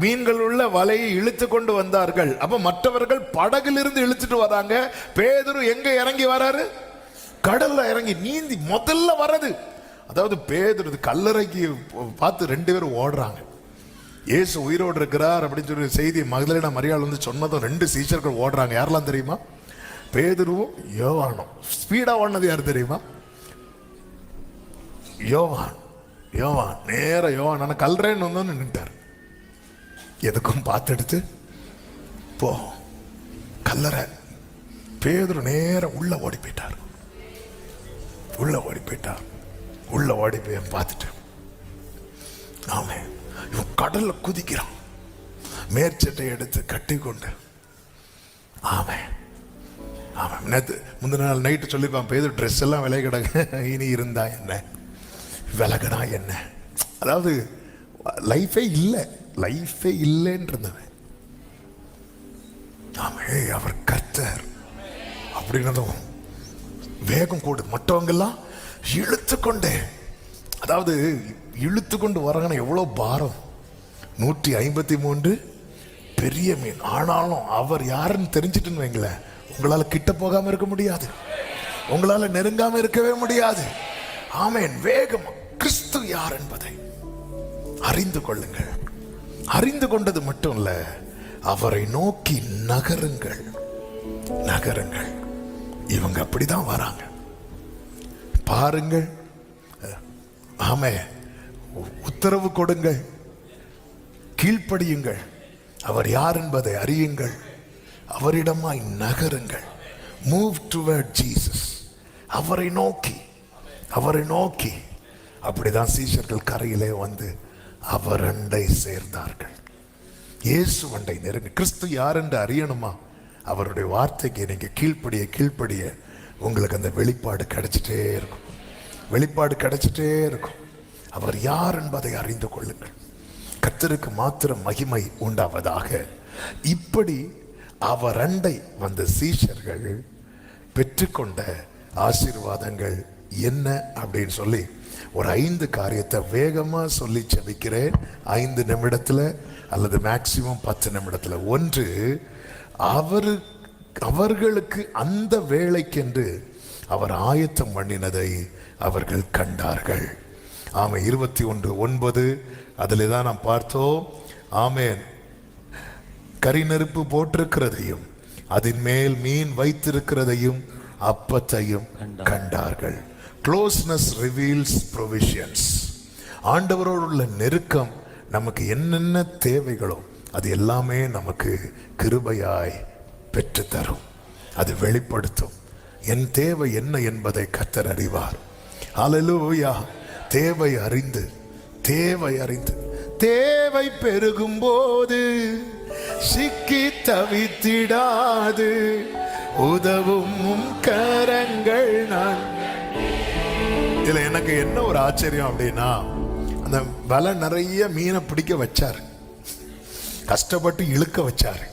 மீன்கள் உள்ள வலையை இழுத்து கொண்டு வந்தார்கள். அப்ப மற்றவர்கள் படகில் இருந்து இழுத்துட்டு வராங்க. பேதுரு எங்க இறங்கி வராரு? கடல்ல இறங்கி நீந்தி முதல்ல வர்றது. அதாவது பேதுரு கல்லறைக்கு பார்த்து 2 பேரும் ஓடுறாங்க. இயேசு உயிரோடு இருக்கிறார் அப்படின்னு சொல்லி செய்தி மகதலேனா மரியாள் வந்து சொன்னதும் 2 சீஷர்கள் ஓடுறாங்க. யாரெல்லாம் தெரியுமா? பேதுருவும் யோவானும். ஸ்பீடா ஓடினது யாரு தெரியுமா? யோவான் நேர யோவான். ஆனா கல்றேன்னு வந்து நின்றுட்டார். எதுக்கும் பார்த்துடுத்து போ கல்லறை. பேதுரு நேர உள்ள ஓடி போயிட்டார். உள்ள ஓடி போய் பார்த்துட்டு ஆமே இவன் கடல்ல குதிக்கிறான். மேற்சட்டை எடுத்து கட்டி கொண்டு. ஆமே நேற்று முந்தின நாள் நைட்டு சொல்லியிருப்பான், பேதுரு ட்ரெஸ் எல்லாம் விலை கிடக்கு, இனி இருந்தா என்ன விலகனா என்ன. அதாவது லைஃபே இல்லைன்றவன். ஆமே அவர் கர்த்தர் அப்படின்னதும் வேகம் கூடுது. மற்றவங்க எல்லாம் இழுத்து கொண்டே, அதாவது இழுத்து கொண்டு வராங்கன்னா எவ்வளவு பாரம். 153 பெரிய மீன். ஆனாலும் அவர் யாருன்னு தெரிஞ்சிட்டுன்னு வைங்களேன், உங்களால கிட்ட போகாம இருக்க முடியாது, உங்களால நெருங்காம இருக்கவே முடியாது. ஆமென். வேகம். கிறிஸ்து யார் என்பதை அறிந்து கொள்ளுங்கள். அறிந்து கொண்டது மட்டும் இல்ல, அவரை நோக்கி நகருங்கள். இவங்க அப்படிதான் வராங்க பாருங்கள். ஆமே. உத்தரவு கொடுங்கள், கீழ்ப்படியுங்கள், அவர் யார் என்பதை அறியுங்கள், அவரிடமாய் நகருங்கள். Move toward Jesus. அவரை நோக்கி. அப்படிதான் சீஷர்கள் கரையிலே வந்து அவர் அண்டை சேர்ந்தார்கள். இயேசு அண்டை நெருங்க. கிறிஸ்து யார் என்று அறியணுமா? அவருடைய வார்த்தைக்கு நீங்க கீழ்ப்படிய உங்களுக்கு அந்த வெளிப்பாடு கிடைச்சிட்டே இருக்கும். அவர் யார் என்பதை அறிந்து கொள்ளுங்கள். கர்த்தருக்கு மாத்திரம் மகிமை உண்டாவதாக. இப்படி அவர் அண்டை வந்த சீஷர்கள் பெற்றுக்கொண்ட ஆசீர்வாதங்கள் என்ன அப்படின்னு சொல்லி ஒரு 5 காரியத்தை வேகமா சொல்லி ஜெபிக்கிறேன். 5 நிமிடத்துல அல்லது மேக்சிமம் 10 நிமிடத்துல. 1, அவர்களுக்கு அந்த வேளைக்கென்று அவர் ஆயத்தம் பண்ணினதை அவர்கள் கண்டார்கள். ஆமே. 21:9 அதில் தான் நாம் பார்த்தோம். ஆமேன். கரிநெருப்பு போட்டிருக்கிறதையும் அதன் மேல் மீன் வைத்திருக்கிறதையும் அப்பத்தையும் கண்டார்கள். Closeness reveals provisions. ஆண்டவரோடு உள்ள நெருக்கம் நமக்கு என்னென்ன தேவைகளோ அது எல்லாமே நமக்கு கிருபையாய் பெற்று தரும். அது வெளிப்படுத்தும். என் தேவை என்ன என்பதை கர்த்தர் அறிவார். ஹல்லேலூயா. தேவை அறிந்து தேவை பெருகும் போது சிக்கி தவித்திடாது உதவும் கரங்கள் நான். இதுல எனக்கு என்ன ஒரு ஆச்சரியம் அப்படின்னா, அந்த வலை நிறைய மீனை பிடிக்க வச்சாரு, கஷ்டப்பட்டு இழுக்க வச்சாரு.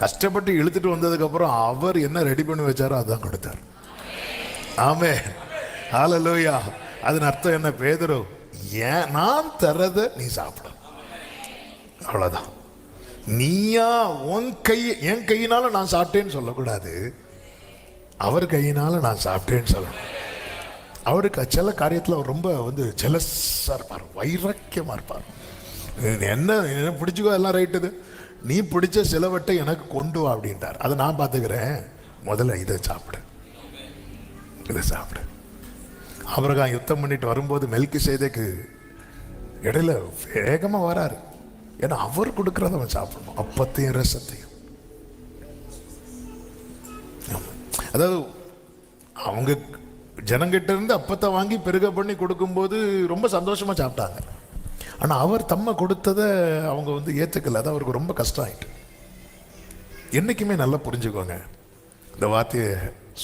கஷ்டப்பட்டு இழுத்துட்டு வந்ததுக்கு அப்புறம் அவர் என்ன ரெடி பண்ணி வச்சாரோ அதான் கொடுத்தார். ஆமென். ஹல்லேலூயா. அதன் அர்த்தம் என்ன? பேதுரு, ஏன் நான் தரத நீ சாப்பிட, அவ்வளவுதான். நீயா என் கையினால நான் சாப்பிட்டேன்னு சொல்லக்கூடாது, அவர் கையினால நான் சாப்பிட்டேன்னு சொல்லணும். அவருக்கு சில காரியத்தில் அவர் ரொம்ப ஜெலஸா இருப்பார், வைராக்கியமா இருப்பார். என்ன பிடிச்சிக்கோ எல்லாம் ரைட்டு, நீ பிடிச்ச சிலவட்டை எனக்கு கொண்டு வா அப்படின்ட்டார். அதை நான் பார்த்துக்கிறேன், முதல்ல இதை சாப்பிடு. ஆபிரகாம் யுத்தம் பண்ணிட்டு வரும்போது மெல்கிசேதேக்கு இடையில வேகமா வராரு. ஏன்னா அவர் கொடுக்கறத அவன் சாப்பிடணும், அப்பத்தையும் ரசத்தையும். அதாவது அவங்க ஜனங்கிட்ட இருந்து அப்பத்தை வாங்கி பெருக பண்ணி கொடுக்கும்போது ரொம்ப சந்தோஷமா சாப்பிட்டாங்க. ஆனா அவர் தம்மை கொடுத்ததை அவங்க வந்து ஏத்துக்கல. அது அவருக்கு ரொம்ப கஷ்டம் ஆயிட்டு. என்னைக்குமே நல்லா புரிஞ்சுக்கோங்க, இந்த வார்த்தையை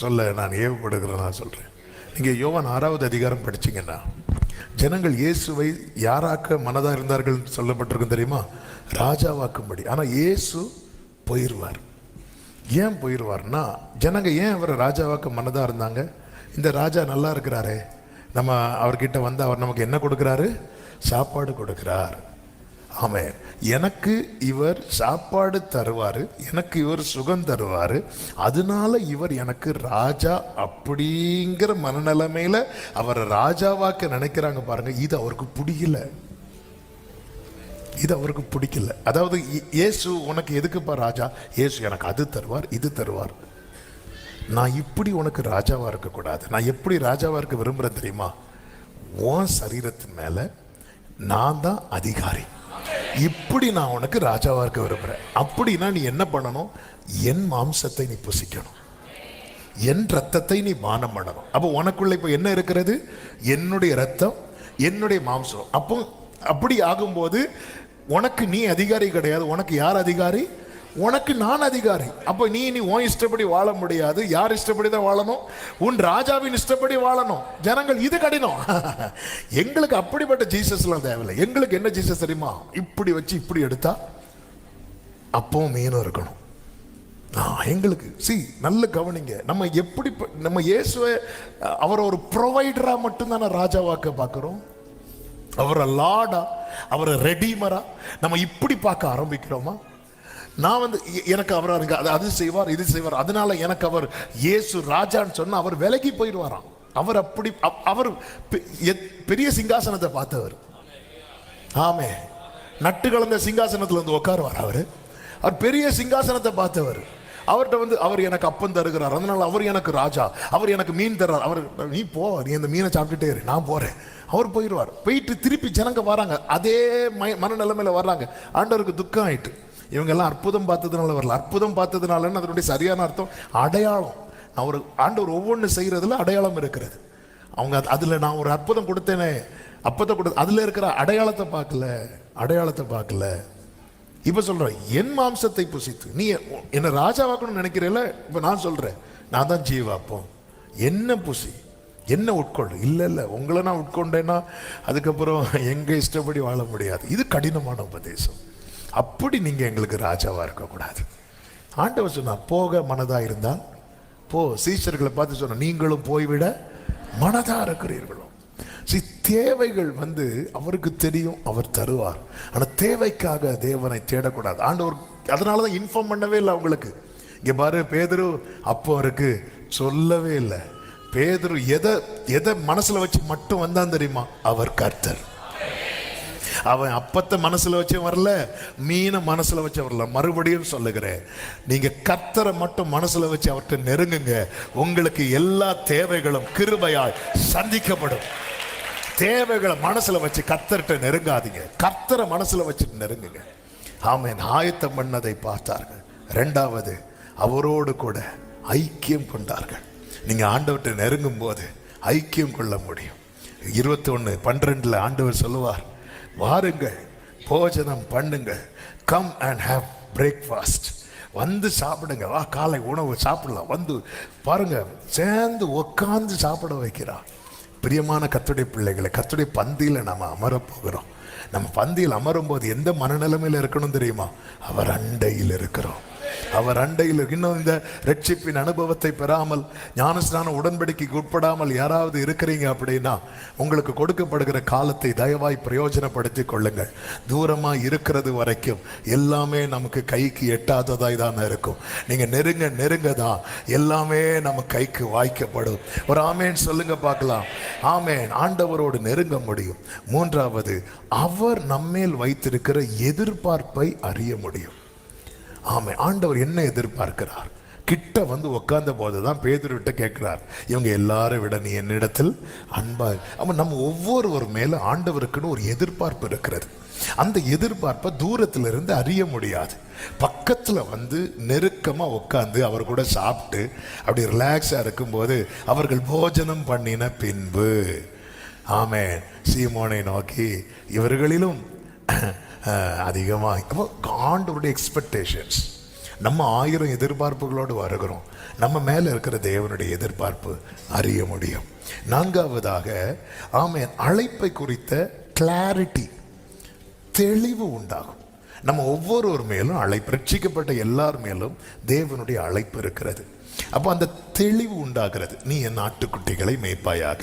சொல்ல நான் ஏவப்படுகிறேன். நான் சொல்றேன், நீங்க யோவான் 6வது அதிகாரம் படிச்சீங்கன்னா, ஜனங்கள் இயேசுவை யாராக்க மனதா இருந்தார்கள் சொல்லப்பட்டிருக்கும் தெரியுமா? ராஜாவாக்கும்படி. ஆனா இயேசு போயிடுவார். ஏன் போயிடுவார்னா, ஜனங்க ஏன் அவரை ராஜாவாக்க மனதா இருந்தாங்க? இந்த ராஜா நல்லா இருக்கிறாரே, நம்ம அவர்கிட்ட வந்து அவர் நமக்கு என்ன கொடுக்கிறாரு? சாப்பாடு கொடுக்கிறார். ஆமென். எனக்கு இவர் சாப்பாடு தருவாரு, எனக்கு இவர் சுகம் தருவாரு, அதனால இவர் எனக்கு ராஜா அப்படிங்கிற மனநிலைமையில அவரை ராஜாவாக்க நினைக்கிறாங்க பாருங்க. இது அவருக்கு பிடிக்கல. இது அவருக்கு பிடிக்கல. அதாவது இயேசு உனக்கு எதுக்குப்பா ராஜா? இயேசு எனக்கு அது தருவார், இது தருவார். நான் இப்படி உனக்கு ராஜாவா இருக்கக்கூடாது. நான் எப்படி ராஜாவா இருக்க விரும்புறேன் தெரியுமா? உன் சரீரத்தின் மேல நான் தான் அதிகாரி. இப்படி நான் உனக்கு ராஜாவா இருக்க விரும்புறேன். அப்படின்னா நீ என்ன பண்ணணும்? என் மாம்சத்தை நீ புசிக்கணும், என் ரத்தத்தை நீ பானம் பண்ணணும். அப்போ உனக்குள்ள இப்போ என்ன இருக்கிறது? என்னுடைய ரத்தம், என்னுடைய மாம்சம். அப்போ அப்படி ஆகும்போது உனக்கு நீ அதிகாரி கிடையாது. உனக்கு யார் அதிகாரி? உனக்கு நான் அதிகாரி. அப்போ நீ உன் இஷ்டப்படி வாழ முடியாது. யார் இஷ்டப்படி தான் வாழணும்? உன் ராஜாவின் இஷ்டப்படி வாழணும். ஜனங்கள் இது கடினம். எங்களுக்கு அப்படிப்பட்ட ஜீசஸ்லாம் தேவையில்லை. எங்களுக்கு என்ன ஜீசஸ் தெரியுமா? இப்படி வச்சு இப்படி எடுத்தா அப்பவும் மீனும் இருக்கணும். எங்களுக்கு நல்ல கவனிங்க. நம்ம எப்படி நம்ம இயேசுவை அவரை ஒரு ப்ரொவைடரா மட்டும்தானே ராஜாவாக்க பார்க்கிறோம். அவரை லார்டா, அவரை ரெடீமரா நம்ம இப்படி பார்க்க ஆரம்பிக்கிறோமா? நான் வந்து எனக்கு அவர் அது செய்வார், இது செய்வார், அதனால எனக்கு அவர் இயேசு ராஜான்னு சொன்னா அவர் விலகி போயிடுவாராம். அவர் அப்படி அவர் பெரிய சிங்காசனத்தை பார்த்தவர். ஆமே, நட்டு கலந்த சிங்காசனத்துல வந்து உட்காருவார். அவர் பெரிய சிங்காசனத்தை பார்த்தவர். அவர்கிட்ட வந்து அவர் எனக்கு அப்பம் தருகிறார், அதனால அவர் எனக்கு ராஜா, அவர் எனக்கு மீன் தர்றார். அவர் நீ போ, நீ அந்த மீனை சாப்பிட்டுட்டே இரு, நான் போறேன். அவர் போயிடுவார். போயிட்டு திருப்பி ஜனங்க வராங்க, அதே மனநிலைமையில வர்றாங்க. ஆண்டவருக்கு துக்கம் ஆயிட்டு. இவங்கெல்லாம் அற்புதம் பார்த்ததுனால வரல. அற்புதம் பார்த்ததுனாலன்னு அதனுடைய சரியான அர்த்தம் அடையாளம். நான் ஒரு ஆண்டவர் ஒவ்வொன்று செய்யறதுல அடையாளம் இருக்கிறது. அவங்க அதுல நான் ஒரு அற்புதம் கொடுத்தேனே, அப்பத்தை கொடுத்து அதுல இருக்கிற அடையாளத்தை பார்க்கல. இப்ப சொல்றேன், என் மாம்சத்தை புசித்து நீ என்ன ராஜாவாக்கணும்னு நினைக்கிறேல. இப்ப நான் சொல்றேன், நான் தான் ஜீவாப்போம். என்ன புசி, என்ன உட்கொள்ளு. இல்ல உங்களை நான் உட்கொண்டேன்னா அதுக்கப்புறம் எங்க இஷ்டப்படி வாழ முடியாது. இது கடினமான உபதேசம். அப்படி நீங்க எங்களுக்கு ராஜாவா இருக்கக்கூடாது. ஆண்டவர் சொன்னா, போக மனதா இருந்தால் போ. சீஷர்களை பார்த்து சொன்ன, நீங்களும் போய்விட மனதா இருக்கிறீர்களோ. தேவைகள் வந்து அவருக்கு தெரியும், அவர் தருவார். ஆனா தேவைக்காக தேவனை தேடக்கூடாது. ஆண்டவர் அதனாலதான் இன்ஃபார்ம் பண்ணவே இல்லை அவங்களுக்கு. இங்க பாரு பேதுரு அப்போ இருக்கு சொல்லவே இல்லை. பேதுரு எதை மனசுல வச்சு மட்டும் வந்தான் தெரியுமா? அவர் கர்த்தர். அவன் அப்பத்தை மனசுல வச்சு வரல, மீனை மனசுல வச்சு வரல. மறுபடியும் சொல்லுகிறேன், நீங்க கர்த்தரை மட்டும் மனசுல வச்சு அவர்கிட்ட நெருங்குங்க. உங்களுக்கு எல்லா தேவைகளும் கிருபையாய் சந்திக்கப்படும். தேவைகளை மனசுல வச்சு கர்த்தர்கிட்ட நெருங்காதீங்க, கர்த்தரை மனசுல வச்சுட்டு நெருங்குங்க. ஆமென். ஆயத்தம் பண்ணதை பார்த்தார்கள். இரண்டாவது, அவரோடு கூட ஐக்கியம் கொண்டார்கள். நீங்க ஆண்டவர்கிட்ட நெருங்கும் போது ஐக்கியம் கொள்ள முடியும். 21:12 ஆண்டவர் சொல்லுவார், வாருங்கள், போஜனம் பண்ணுங்கள், கம் அண்ட் ஹேவ் பிரேக்ஃபாஸ்ட். வந்து சாப்பிடுங்க, வா காலை உணவு சாப்பிடலாம். வந்து பாருங்க, சேர்ந்து உட்கார்ந்து சாப்பிட வைக்கிறார். பிரியமான கர்த்தருடைய பிள்ளைகளை, கர்த்தருடைய பந்தியில் நம்ம அமரப் போகிறோம். நம்ம பந்தியில் அமரும் போது எந்த மனநிலைமையில் இருக்கணும் தெரியுமா? அவர் அண்டையில் இருக்கிறோம். அவர் அண்டையில். இன்னும் இந்த ரட்சிப்பின் அனுபவத்தை பெறாமல், ஞானஸ்நான உடன்படிக்கைக்கு உட்படாமல் யாராவது இருக்கிறீங்க அப்படின்னா, உங்களுக்கு கொடுக்கப்படுகிற காலத்தை தயவாய் பிரயோஜனப்படுத்திக் கொள்ளுங்கள். தூரமா இருக்கிறது வரைக்கும் எல்லாமே நமக்கு கைக்கு எட்டாததாய் தான் இருக்கும். நீங்க நெருங்க தான் எல்லாமே நம்ம கைக்கு வாய்க்கப்படும். ஒரு ஆமேன் சொல்லுங்க பார்க்கலாம். ஆமேன். ஆண்டவரோடு நெருங்க முடியும். மூன்றாவது, அவர் நம்மேல் வைத்திருக்கிற எதிர்பார்ப்பை அறிய முடியும். ஆமென். ஆண்டவர் என்ன எதிர்பார்க்கிறார்? கிட்ட வந்து உட்கார்ந்த போதுதான் பேதுருவிட்ட கேட்கிறார், இவங்க எல்லாரும் விட நீ என்னிடத்தில் அன்பா. அப்ப நம்ம ஒவ்வொருவர் மேல ஆண்டவருக்குன்னு ஒரு எதிர்பார்ப்பு இருக்கிறது. அந்த எதிர்பார்ப்பை தூரத்துல இருந்து அறிய முடியாது. பக்கத்துல வந்து நெருக்கமா உட்கார்ந்து அவர் கூட சாப்பிட்டு அப்படி ரிலாக்ஸா இருக்கும்போது அவர்கள் போஜனம் பண்ணின பின்பு, ஆமென், சீமோனை நோக்கி இவர்களிலும் அதிகமாக. அப்போ ஆண்டவருடைய எக்ஸ்பெக்டேஷன்ஸ், நம்ம 1000 எதிர்பார்ப்புகளோடு வருகிறோம். நம்ம மேல இருக்கிற தேவனுடைய எதிர்பார்ப்பு அறிய முடியும். 4வதாக, ஆமென், அழைப்பை குறித்த கிளாரிட்டி, தெளிவு உண்டாகும். நம்ம ஒவ்வொருவர் மேலும் அழைப்பு, ரட்சிக்கப்பட்ட எல்லார் மேலும் தேவனுடைய அழைப்பு இருக்கிறது. அப்போ அந்த தெளிவு உண்டாகிறது. நீ என் ஆட்டுக்குட்டிகளை மேய்ப்பாயாக,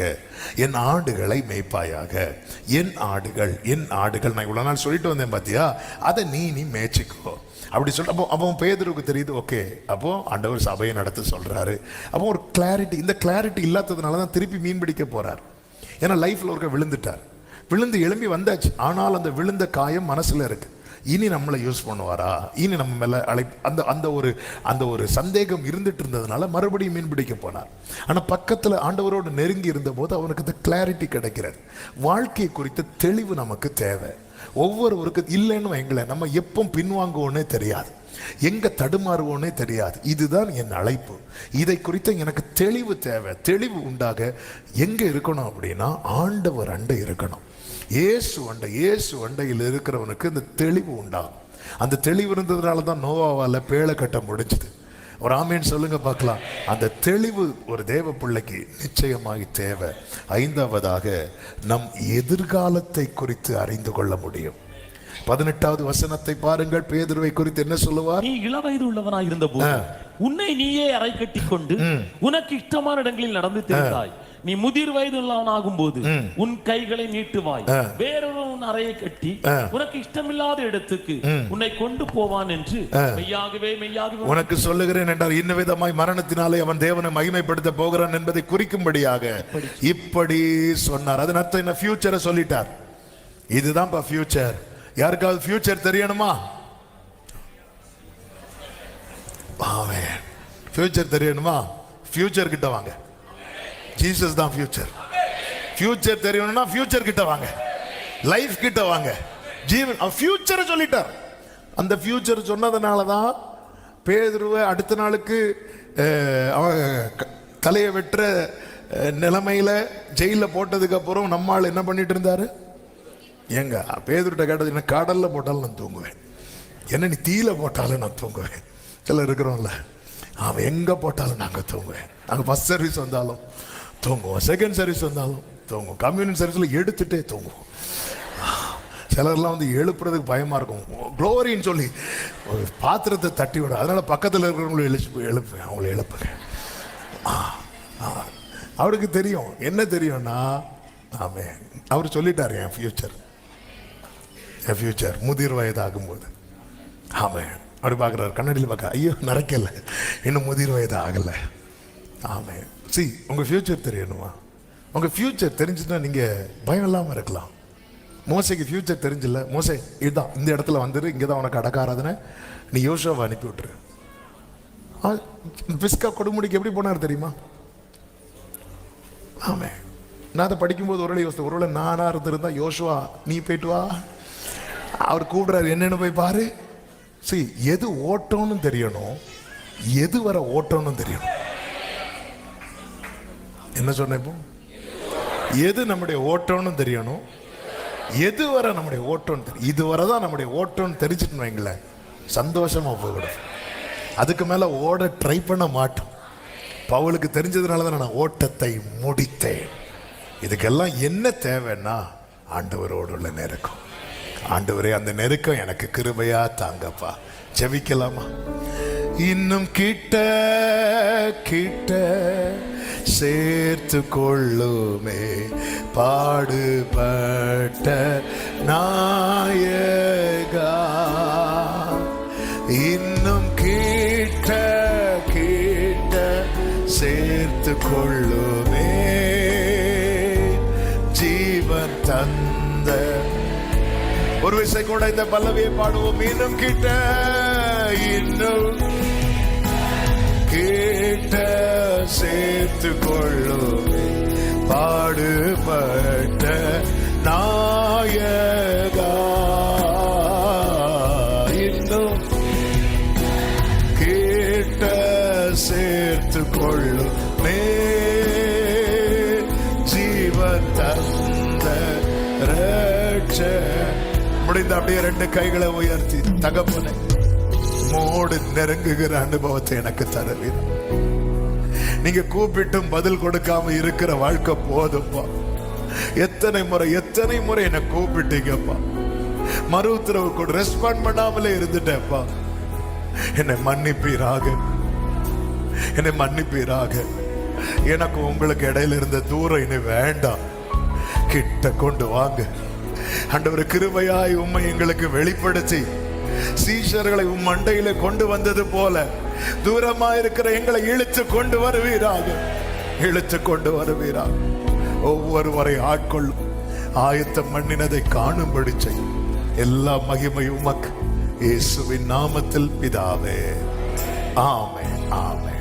என் ஆடுகளை மேய்ப்பாயாக, என் ஆடுகள், என் ஆடுகள். நான் இவ்வளவு நாள் சொல்லிட்டு வந்தேன் பாத்தியா, அதை நீ மேய்ச்சிக்கோ அப்படி சொல்ல. அப்போ பேதுருக்கு தெரியுது, ஓகே, அப்போ ஆண்டவர் சபையை நடத்த சொல்றாரு. அப்போ ஒரு கிளாரிட்டி. இந்த கிளாரிட்டி இல்லாததுனால தான் திருப்பி மீன் பிடிக்க போறார். ஏன்னா லைஃப்ல ஒருக்க விழுந்துட்டார், விழுந்து எழும்பி வந்தாச்சு. ஆனால் அந்த விழுந்த காயம் மனசுல இருக்கு. இனி நம்மளை யூஸ் பண்ணுவாரா, இனி நம்ம மேல அந்த ஒரு சந்தேகம் இருந்துட்டு இருந்ததுனால மறுபடியும் மீன் பிடிக்க போனார். ஆனா பக்கத்துல ஆண்டவரோடு நெருங்கி இருந்த போது அவனுக்கு இந்த கிளாரிட்டி கிடைக்கிறது. வாழ்க்கை குறித்த தெளிவு நமக்கு தேவை. ஒவ்வொருவருக்கு இல்லைன்னு வைங்களேன், நம்ம எப்போ பின்வாங்குவோன்னே தெரியாது, எங்க தடுமாறுவோன்னே தெரியாது. இதுதான் என் அழைப்பு, இதை குறித்த எனக்கு தெளிவு தேவை. தெளிவு உண்டாக எங்க இருக்கணும் அப்படின்னா ஆண்டவர் அண்டை இருக்கணும். இயேசு அண்டையில் இருக்கிறவனுக்கு இந்த தெளிவு உண்டாகும். அந்த தெளிவு இருந்ததுனால தான் நோவாவால் பேழை கட்ட முடிஞ்சது. ஒரு ஆமேன் சொல்லுங்க பார்க்கலாம். அந்த தெளிவு ஒரு தேவ பிள்ளைக்கு நிச்சயமாய் தேவை. 5வதாக, நம் எதிர்காலத்தை குறித்து அறிந்து கொள்ள முடியும். 18வது வசனத்தை பாருங்கள். பேதுருவை குறித்து என்ன சொல்லுவார்? நீ இளவயது உள்ளவனாய் இருந்த போது உன்னை நீயே அறை கட்டி கொண்டு உனக்கு இஷ்டமான இடங்களில் நடந்து திரிந்தாய். நீ முதிர் வயது உள்ளவனாகும் போது உன் கைகளை நீட்டுவாய், வேறொரு அறையை கட்டி உனக்கு இஷ்டமில்லாத இடத்துக்கு உன்னை கொண்டு போவான் என்று மெய்யாகவே உனக்கு சொல்லுகிறேன் என்றார். இன்ன விதமாய் மரணத்தினாலே அவன் தேவனை மகிமைப்படுத்த போகிறான் என்பதை குறிக்கும்படியாக இப்படி சொன்னார். அதன் அர்த்தம் என்ன? ஃபியூச்சரை சொல்லிட்டார். இதுதான் ஃபியூச்சர். யாருக்காவது ஃபியூச்சர் தெரியணுமா? ஃபியூச்சர் தெரியணுமா? ஃபியூச்சர் கிட்ட வாங்க. ஜீசஸ் தான் ஃபியூச்சர். ஃபியூச்சர் தெரியணும்னா ஃபியூச்சர் கிட்ட வாங்க, லைஃப் கிட்ட வாங்க. ஜீவன் ஃபியூச்சரை சொல்லிட்டார். அந்த ஃபியூச்சர் சொன்னதுனால தான் பேதுருவை அடுத்த நாளுக்கு தலையை வெட்டுற நிலைமையில ஜெயிலில் போட்டதுக்கு அப்புறம் நம்மால் என்ன பண்ணிட்டு இருந்தாரு? ஏங்க பேதுருட்ட கேட்டது, என்ன கடல்ல போட்டாலும் நான் தூங்குவேன், என்ன நீ தீயில போட்டாலும் நான் தூங்குவேன். சில இருக்கிறோம்ல, அவன் எங்க போட்டாலும் நாங்க தூங்குவேன். நாங்க ஃபர்ஸ்ட் சர்வீஸ் வந்தாலும் தூங்குவோம், செகண்ட் சர்வீஸ் வந்தாலும் தூங்குவோம், கம்யூனிட்டி சர்வீஸ்ல எடுத்துட்டே தூங்குவோம். சிலர்லாம் வந்து எழுப்புறதுக்கு பயமா இருக்கும், க்ளோரின்னு சொல்லி பாத்திரத்தை தட்டி விட. அதனால பக்கத்தில் இருக்கிறவங்களை எழுப்புவேன், அவங்களை எழுப்புங்க. அவருக்கு தெரியும், என்ன தெரியும்னா, ஆமே அவர் சொல்லிட்டாரு, என் ஃபியூச்சர் முதிர் வயது ஆகும்போது. ஆமே அப்படி பார்க்குறாரு, கண்ணாடியில் பார்க்க, ஐயோ நடக்கல, இன்னும் முதிர் வயது ஆகலை. ஆமே உங்கள் ஃபியூச்சர் தெரியணுமா? உங்கள் ஃபியூச்சர் தெரிஞ்சுன்னா நீங்கள் பயம் இல்லாமல் இருக்கலாம். மோசைக்கு ஃபியூச்சர் தெரிஞ்சில்ல, மோசே இதுதான், இந்த இடத்துல வந்துரு, இங்கே தான் உனக்கு அடக்காராதனை, நீ யோசுவாவை அனுப்பி விட்டுரு. பிஸ்கா கொடுமுடிக்கு எப்படி போனார் தெரியுமா? ஆமே நான் அதை படிக்கும்போது ஒருவேளை யோசித்தேன், ஒருவேளை நானாக இருந்திருந்தா, யோசுவா நீ போயிட்டு வா, அவர் கூப்பிடுறாரு, என்னன்னு போய் பாரு. எது ஓட்டம்னு தெரியணும், எது வர ஓட்டம்னு தெரியணும். என்ன சொன்னேன் இப்போ? எது நம்முடைய ஓட்டம்னு தெரியணும், எது வர நம்முடைய ஓட்டம் தெரியும். இது வரதான் நம்முடைய ஓட்டம்னு தெரிஞ்சுட்டு வைங்களேன், சந்தோஷமா போகக்கூடாது. அதுக்கு மேல ஓட ட்ரை பண்ண மாட்டோம். பவுலுக்கு தெரிஞ்சதுனால தான் நான் ஓட்டத்தை முடித்தேன். இதுக்கெல்லாம் என்ன தேவைன்னா ஆண்டவரோடு உள்ள நெருக்கம். ஆண்டவரே, அந்த நெருக்கம் எனக்கு கிருபையா தாங்கப்பா. ஜெபிக்கலாமா? இன்னும் கிட்ட கிட்ட சேர்த்து கொள்ளுமே பாடுபட்ட நாயகா, இன்னும் கிட்ட கிட்ட சேர்த்து கொள்ளுமே ஜீவன் தந்த. ஒரு விசை கூட இந்த பல்லவியை பாடுவோம். இன்னும் கிட்ட இன்னும் கிட்ட சேர்த்து கொள்ளுமே பாடுபட்ட நாயகா. இன்னும் கேட்ட சேர்த்து கொள்ளுமே ஜீவன் தந்த ரட்ச. முடிந்த அப்படியே 2 கைகளை உயர்த்தி, தகப்பனே மோடு நெருங்குகிற அனுபவத்தை எனக்கு தருவீர். நீங்க கூப்பிட்டும் பதில் கொடுக்காம இருக்கிற வாழ்க்கை போதும்பா. எத்தனை முறை என்ன கூப்பிட்டீங்கப்பா, மறு உத்தரவு கூட ரெஸ்பாண்ட் பண்ணாமலே இருந்துட்டேப்பா. என்னை மன்னிப்பீராக, என்னை மன்னிப்பீராக. எனக்கு உங்களுக்கு இடையில இருந்த தூரம் இனி வேண்டாம், கிட்ட கொண்டு வாங்க ஆண்டவரே. கிருபையாய் உம்மை எங்களுக்கு வெளிப்படுத்தி சீஷர்களை உம் மண்டையில கொண்டு வந்தது போல தூரமா இருக்கிற எங்களை இழுத்து கொண்டு வருவீராக, இழுத்து கொண்டு வருவீராக. ஒவ்வொருவரை ஆட்கொள்ளும் ஆயத்தம் பண்ணினதை காணும்படி செய்யும். எல்லா மகிமையும் உமக்கு, இயேசுவின் நாமத்தில் பிதாவே, ஆமென், ஆமென்.